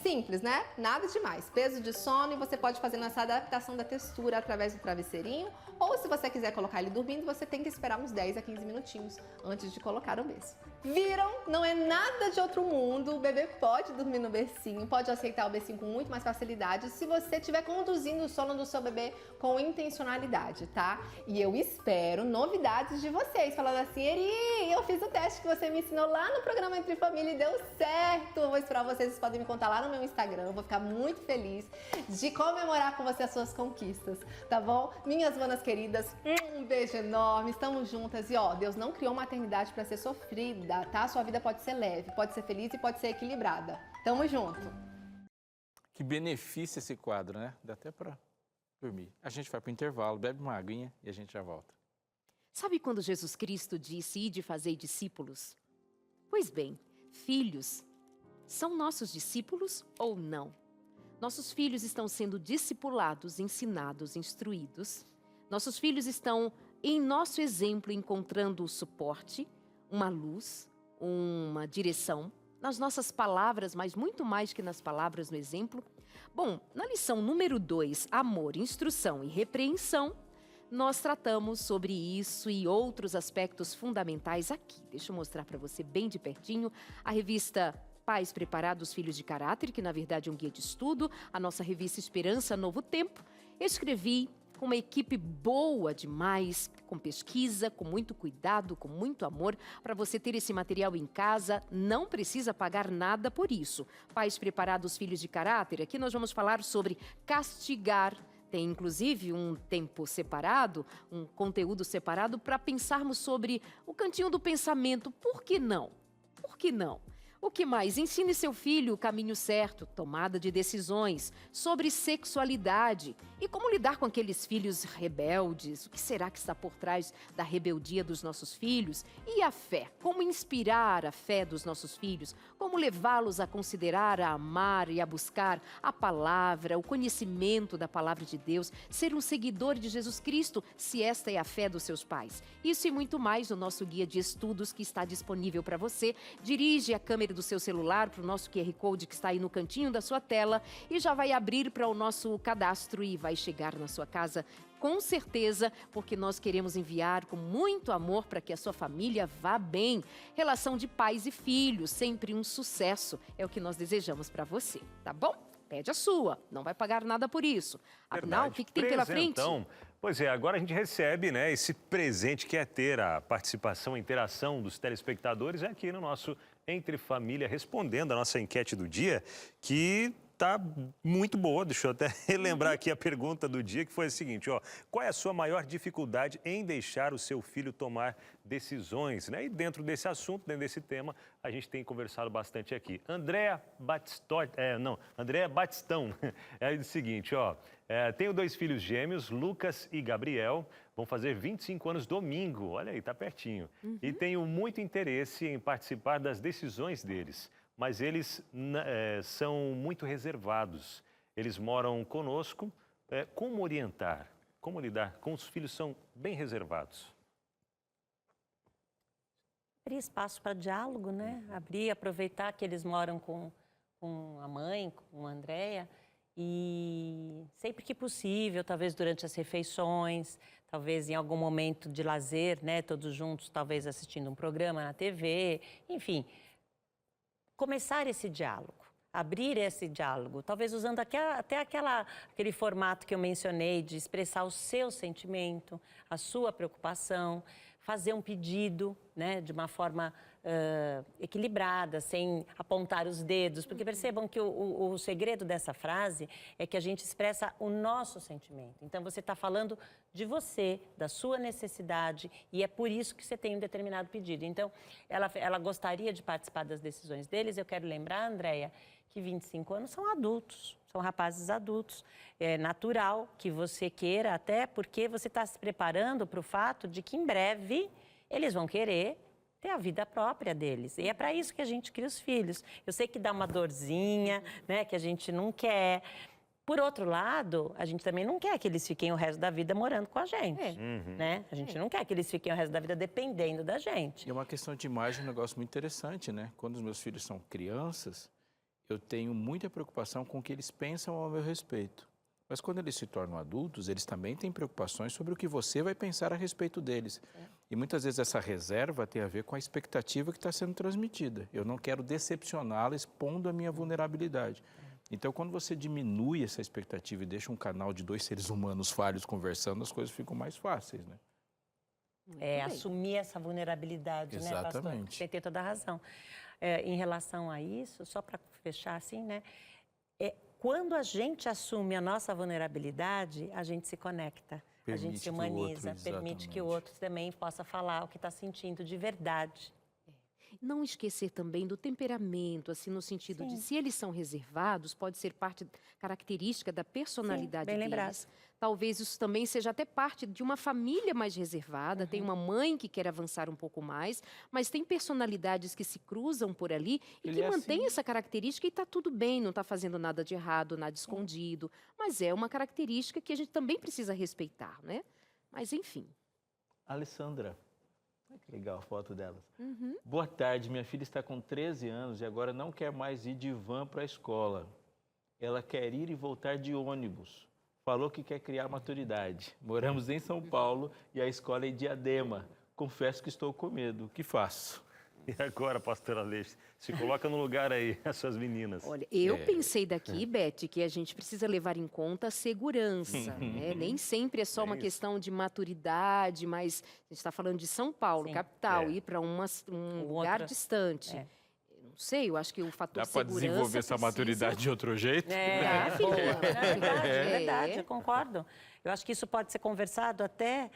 [SPEAKER 7] Simples, né? Nada demais. Peso de sono e você pode fazer essa adaptação da textura através do travesseirinho. Ou se você quiser colocar ele dormindo, você tem que esperar uns 10 a 15 minutinhos antes de colocar o berço. Viram? Não é nada de outro mundo. O bebê pode dormir no bercinho, pode aceitar o bercinho com muito mais facilidade se você estiver conduzindo o sono do seu bebê com intencionalidade, tá? E eu espero novidades de vocês, falando assim, Eri, eu fiz o teste que você me ensinou lá no programa Entre Família e deu certo. Eu vou esperar vocês podem me contar lá no meu Instagram. Eu vou ficar muito feliz de comemorar com você as suas conquistas, tá bom? Minhas manas queridas, um beijo enorme, estamos juntas. E ó, Deus não criou maternidade para ser sofrida, tá? Sua vida pode ser leve, pode ser feliz e pode ser equilibrada. Tamo junto.
[SPEAKER 3] Que benefício esse quadro, né? Dá até para dormir. A gente vai para o intervalo, bebe uma aguinha e a gente já volta.
[SPEAKER 1] Sabe quando Jesus Cristo disse, ide fazer discípulos? Pois bem, filhos são nossos discípulos ou não? Nossos filhos estão sendo discipulados, ensinados, instruídos. Nossos filhos estão, em nosso exemplo, encontrando o suporte, uma luz, uma direção, nas nossas palavras, mas muito mais que nas palavras no exemplo. Bom, na lição número 2, amor, instrução e repreensão, nós tratamos sobre isso e outros aspectos fundamentais aqui. Deixa eu mostrar para você bem de pertinho a revista Pais Preparados, Filhos de Caráter, que na verdade é um guia de estudo, a nossa revista Esperança Novo Tempo. Eu escrevi com uma equipe boa demais, com pesquisa, com muito cuidado, com muito amor, para você ter esse material em casa, não precisa pagar nada por isso. Pais Preparados, Filhos de Caráter, aqui nós vamos falar sobre castigar Tem, inclusive, um tempo separado, um conteúdo separado para pensarmos sobre o cantinho do pensamento. Por que não? Por que não? O que mais? Ensine seu filho o caminho certo, tomada de decisões, sobre sexualidade e como lidar com aqueles filhos rebeldes. O que será que está por trás da rebeldia dos nossos filhos? E a fé? Como inspirar a fé dos nossos filhos? Como levá-los a considerar, a amar e a buscar a palavra, o conhecimento da palavra de Deus, ser um seguidor de Jesus Cristo, se esta é a fé dos seus pais? Isso e muito mais no nosso guia de estudos que está disponível para você. Dirige a câmera do seu celular para o nosso QR Code que está aí no cantinho da sua tela e já vai abrir para o nosso cadastro e vai chegar na sua casa com certeza, porque nós queremos enviar com muito amor para que a sua família vá bem. Relação de pais e filhos, sempre um sucesso, é o que nós desejamos para você, tá bom? Pede a sua, não vai pagar nada por isso. Afinal, o que tem pela frente?
[SPEAKER 2] Pois é, agora a gente recebe, né, esse presente que é ter a participação, a interação dos telespectadores aqui no nosso Entre Família, respondendo a nossa enquete do dia, que tá muito boa. Deixa eu até relembrar aqui a pergunta do dia, que foi a seguinte, ó: qual é a sua maior dificuldade em deixar o seu filho tomar decisões, né? E dentro desse assunto, dentro desse tema, a gente tem conversado bastante aqui. Andréa Batistão é o seguinte, ó: tenho 2 filhos gêmeos, Lucas e Gabriel, vão fazer 25 anos domingo, olha aí, tá pertinho. E tenho muito interesse em participar das decisões deles, mas eles são muito reservados. Eles moram conosco. Como orientar? Como lidar com os filhos que são bem reservados?
[SPEAKER 5] Abrir espaço para diálogo, né? Abrir, aproveitar que eles moram com a mãe, com a Andréia, e sempre que possível, talvez durante as refeições, talvez em algum momento de lazer, né? Todos juntos, talvez assistindo um programa na TV, enfim, começar esse diálogo, abrir esse diálogo, talvez usando até aquele formato que eu mencionei de expressar o seu sentimento, a sua preocupação, fazer um pedido, né, de uma forma equilibrada, sem apontar os dedos, porque percebam que o segredo dessa frase é que a gente expressa o nosso sentimento. Então, você está falando de você, da sua necessidade, e é por isso que você tem um determinado pedido. Então, ela gostaria de participar das decisões deles. Eu quero lembrar, Andréia, que 25 anos são adultos, são rapazes adultos. É natural que você queira, até porque você está se preparando para o fato de que em breve eles vão querer ter a vida própria deles. E é para isso que a gente cria os filhos. Eu sei que dá uma dorzinha, né, que a gente não quer. Por outro lado, a gente também não quer que eles fiquem o resto da vida morando com a gente, né? A gente não quer que eles fiquem o resto da vida dependendo da gente.
[SPEAKER 3] E é uma questão de imagem, um negócio muito interessante, né? Quando os meus filhos são crianças, eu tenho muita preocupação com o que eles pensam ao meu respeito. Mas quando eles se tornam adultos, eles também têm preocupações sobre o que você vai pensar a respeito deles. E muitas vezes essa reserva tem a ver com a expectativa que está sendo transmitida. Eu não quero decepcioná-la expondo a minha vulnerabilidade. Então, quando você diminui essa expectativa e deixa um canal de 2 seres humanos falhos conversando, as coisas ficam mais fáceis, né?
[SPEAKER 5] Assumir essa vulnerabilidade, né, pastor? Você tem toda a razão. Em relação a isso, só para fechar assim, né? Quando a gente assume a nossa vulnerabilidade, a gente se conecta, a gente se humaniza, permite que o outro também possa falar o que está sentindo de verdade.
[SPEAKER 1] Não esquecer também do temperamento, assim, no sentido de se eles são reservados, pode ser parte característica da personalidade
[SPEAKER 5] bem
[SPEAKER 1] deles.
[SPEAKER 5] lembrado.
[SPEAKER 1] Talvez isso também seja até parte de uma família mais reservada, tem uma mãe que quer avançar um pouco mais, mas tem personalidades que se cruzam por ali e que mantém essa característica e está tudo bem, não está fazendo nada de errado, nada escondido, mas é uma característica que a gente também precisa respeitar, né? Mas enfim.
[SPEAKER 8] Alessandra. Que legal a foto delas. Boa tarde, minha filha está com 13 anos e agora não quer mais ir de van para a escola. Ela quer ir e voltar de ônibus. Falou que quer criar maturidade. Moramos em São Paulo e a escola é em Diadema. Confesso que estou com medo. O que faço?
[SPEAKER 2] E agora, pastora Aleixo, se coloca no lugar aí, as suas meninas.
[SPEAKER 1] Olha, eu pensei daqui, Beth, que a gente precisa levar em conta a segurança, né? Nem sempre é só uma questão de maturidade, mas a gente está falando de São Paulo, capital, ir para um lugar distante. Não sei, eu acho que o fator
[SPEAKER 3] Dá para
[SPEAKER 1] segurança
[SPEAKER 3] desenvolver essa
[SPEAKER 1] precisa-
[SPEAKER 3] maturidade de outro jeito?
[SPEAKER 5] Boa.
[SPEAKER 1] É
[SPEAKER 5] É verdade, eu concordo. Eu acho que isso pode ser conversado até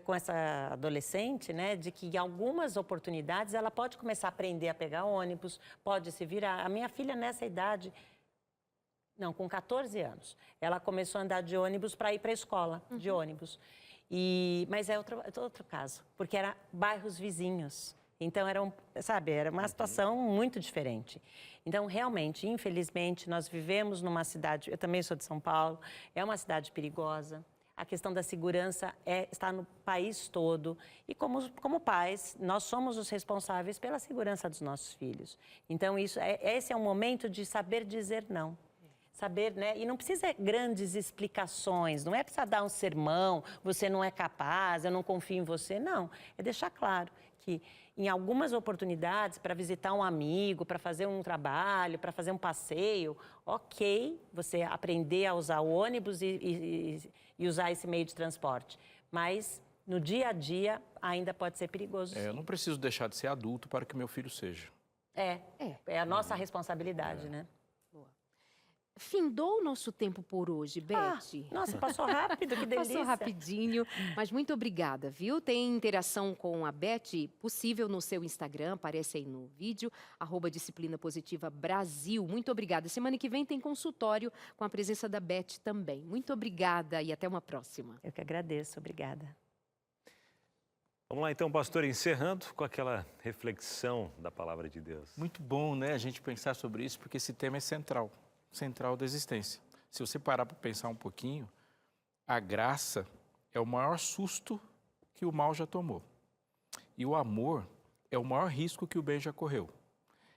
[SPEAKER 5] com essa adolescente, né? De que em algumas oportunidades ela pode começar a aprender a pegar ônibus, pode se virar. A minha filha, nessa idade, não, com 14 anos, ela começou a andar de ônibus para ir para a escola, de ônibus. Mas é outro caso, porque era bairros vizinhos. Então, era uma situação muito diferente. Então, realmente, infelizmente, nós vivemos numa cidade, eu também sou de São Paulo, é uma cidade perigosa. A questão da segurança está no país todo. E como pais, nós somos os responsáveis pela segurança dos nossos filhos. Então, esse é um momento de saber dizer não. Saber, né? E não precisa grandes explicações, não é precisar dar um sermão, você não é capaz, eu não confio em você, não. É deixar claro que em algumas oportunidades, para visitar um amigo, para fazer um trabalho, para fazer um passeio, ok, você aprender a usar o ônibus e usar esse meio de transporte. Mas no dia a dia ainda pode ser perigoso.
[SPEAKER 3] Eu não preciso deixar de ser adulto para que meu filho seja.
[SPEAKER 5] É a nossa responsabilidade, né?
[SPEAKER 1] Findou o nosso tempo por hoje, Beth.
[SPEAKER 5] Nossa, passou rápido, que delícia.
[SPEAKER 1] Passou rapidinho, mas muito obrigada, viu? Tem interação com a Beth possível no seu Instagram, aparece aí no vídeo, @Disciplina Positiva Brasil. Muito obrigada. Semana que vem tem consultório com a presença da Beth também. Muito obrigada e até uma próxima.
[SPEAKER 5] Eu que agradeço, obrigada.
[SPEAKER 2] Vamos lá então, pastor, encerrando com aquela reflexão da palavra de Deus.
[SPEAKER 3] Muito bom, né, a gente pensar sobre isso, porque esse tema é central da existência. Se você parar para pensar um pouquinho, a graça é o maior susto que o mal já tomou. E o amor é o maior risco que o bem já correu.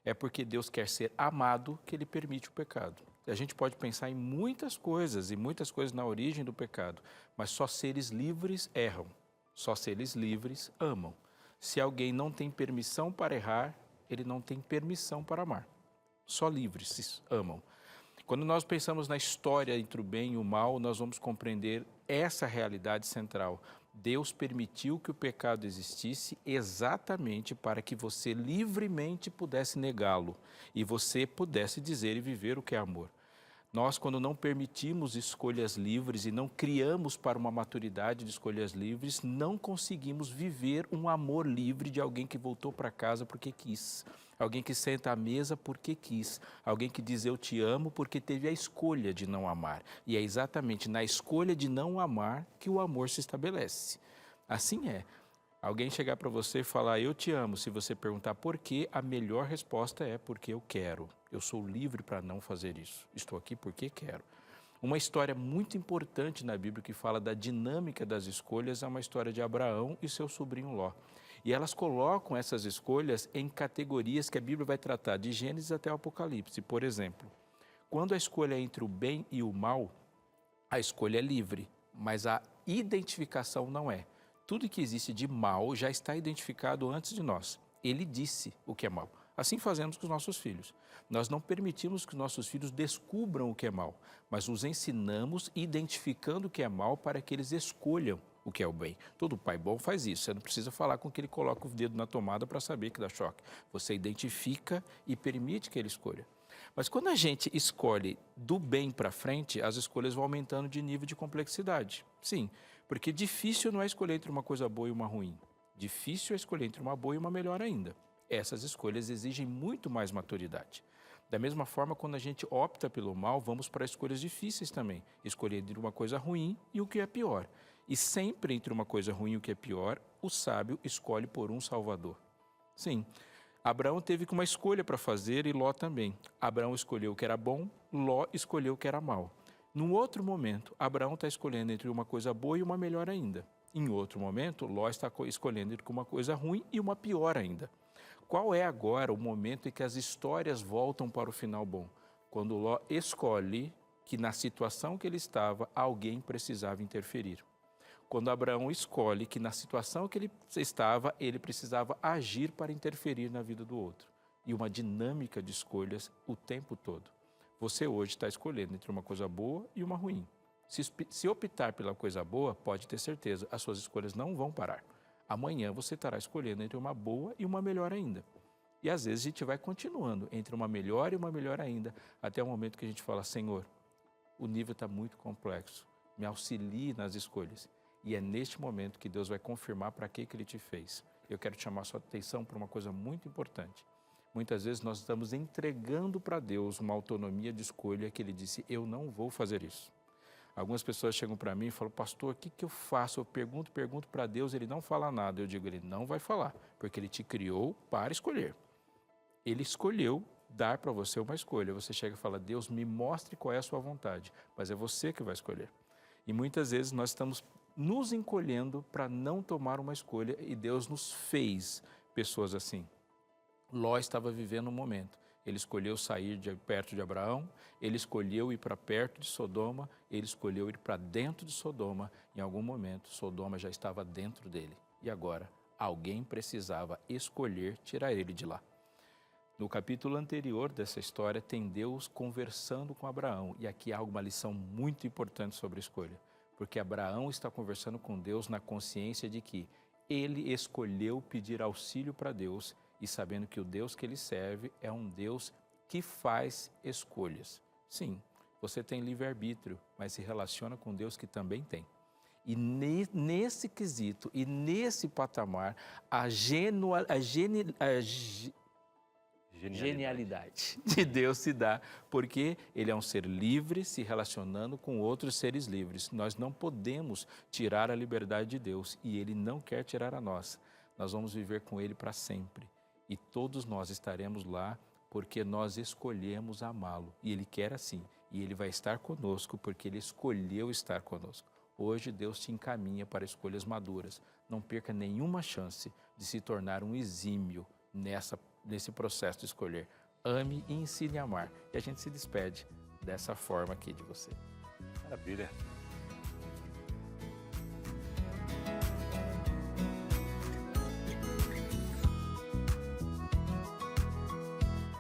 [SPEAKER 3] É porque Deus quer ser amado que Ele permite o pecado. A gente pode pensar em muitas coisas, e muitas coisas na origem do pecado, mas só seres livres erram, só seres livres amam. Se alguém não tem permissão para errar, ele não tem permissão para amar. Só livres amam. Quando nós pensamos na história entre o bem e o mal, nós vamos compreender essa realidade central. Deus permitiu que o pecado existisse exatamente para que você livremente pudesse negá-lo e você pudesse dizer e viver o que é amor. Nós, quando não permitimos escolhas livres e não criamos para uma maturidade de escolhas livres, não conseguimos viver um amor livre de alguém que voltou para casa porque quis. Alguém que senta à mesa porque quis. Alguém que diz eu te amo porque teve a escolha de não amar. E é exatamente na escolha de não amar que o amor se estabelece. Assim é. Alguém chegar para você e falar eu te amo, se você perguntar por quê, a melhor resposta é porque eu quero. Eu sou livre para não fazer isso. Estou aqui porque quero. Uma história muito importante na Bíblia que fala da dinâmica das escolhas é uma história de Abraão e seu sobrinho Ló. E elas colocam essas escolhas em categorias que a Bíblia vai tratar de Gênesis até o Apocalipse. Por exemplo, quando a escolha é entre o bem e o mal, a escolha é livre, mas a identificação não é. Tudo que existe de mal já está identificado antes de nós. Ele disse o que é mal. Assim fazemos com os nossos filhos. Nós não permitimos que os nossos filhos descubram o que é mal, mas os ensinamos identificando o que é mal para que eles escolham o que é o bem. Todo pai bom faz isso. Você não precisa falar com que ele coloca o dedo na tomada para saber que dá choque. Você identifica e permite que ele escolha. Mas quando a gente escolhe do bem para frente, as escolhas vão aumentando de nível de complexidade. Sim, porque difícil não é escolher entre uma coisa boa e uma ruim. Difícil é escolher entre uma boa e uma melhor ainda. Essas escolhas exigem muito mais maturidade. Da mesma forma, quando a gente opta pelo mal, vamos para escolhas difíceis também. Escolher entre uma coisa ruim e o que é pior. E sempre entre uma coisa ruim e o que é pior, o sábio escolhe por um salvador. Sim, Abraão teve uma escolha para fazer e Ló também. Abraão escolheu o que era bom, Ló escolheu o que era mal. Num outro momento, Abraão está escolhendo entre uma coisa boa e uma melhor ainda. Em outro momento, Ló está escolhendo entre uma coisa ruim e uma pior ainda. Qual é agora o momento em que as histórias voltam para o final bom? Quando Ló escolhe que na situação que ele estava, alguém precisava interferir. Quando Abraão escolhe que na situação que ele estava, ele precisava agir para interferir na vida do outro. E uma dinâmica de escolhas o tempo todo. Você hoje está escolhendo entre uma coisa boa e uma ruim. Se optar pela coisa boa, pode ter certeza, as suas escolhas não vão parar. Amanhã você estará escolhendo entre uma boa e uma melhor ainda. E às vezes a gente vai continuando entre uma melhor e uma melhor ainda, até o momento que a gente fala, Senhor, o nível está muito complexo, me auxilie nas escolhas. E é neste momento que Deus vai confirmar para que Ele te fez. Eu quero te chamar a sua atenção para uma coisa muito importante. Muitas vezes nós estamos entregando para Deus uma autonomia de escolha que Ele disse, eu não vou fazer isso. Algumas pessoas chegam para mim e falam, pastor, o que eu faço? Eu pergunto para Deus, Ele não fala nada. Eu digo, Ele não vai falar, porque Ele te criou para escolher. Ele escolheu dar para você uma escolha. Você chega e fala, Deus, me mostre qual é a sua vontade, mas é você que vai escolher. E muitas vezes nós estamos nos encolhendo para não tomar uma escolha e Deus nos fez pessoas assim. Ló estava vivendo um momento. Ele escolheu sair de perto de Abraão, ele escolheu ir para perto de Sodoma, ele escolheu ir para dentro de Sodoma. Em algum momento, Sodoma já estava dentro dele. E agora, alguém precisava escolher tirar ele de lá. No capítulo anterior dessa história, tem Deus conversando com Abraão. E aqui há uma lição muito importante sobre a escolha. Porque Abraão está conversando com Deus na consciência de que ele escolheu pedir auxílio para Deus e sabendo que o Deus que ele serve é um Deus que faz escolhas. Sim, você tem livre-arbítrio, mas se relaciona com Deus que também tem. E nesse quesito e nesse patamar, a genialidade de Deus se dá, porque Ele é um ser livre se relacionando com outros seres livres. Nós não podemos tirar a liberdade de Deus e Ele não quer tirar a nossa. Nós vamos viver com Ele para sempre e todos nós estaremos lá porque nós escolhemos amá-lo e Ele quer assim. E Ele vai estar conosco porque Ele escolheu estar conosco. Hoje Deus te encaminha para escolhas maduras. Não perca nenhuma chance de se tornar um exímio nesse processo de escolher. Ame e ensine a amar. E a gente se despede dessa forma aqui de você.
[SPEAKER 2] Maravilha.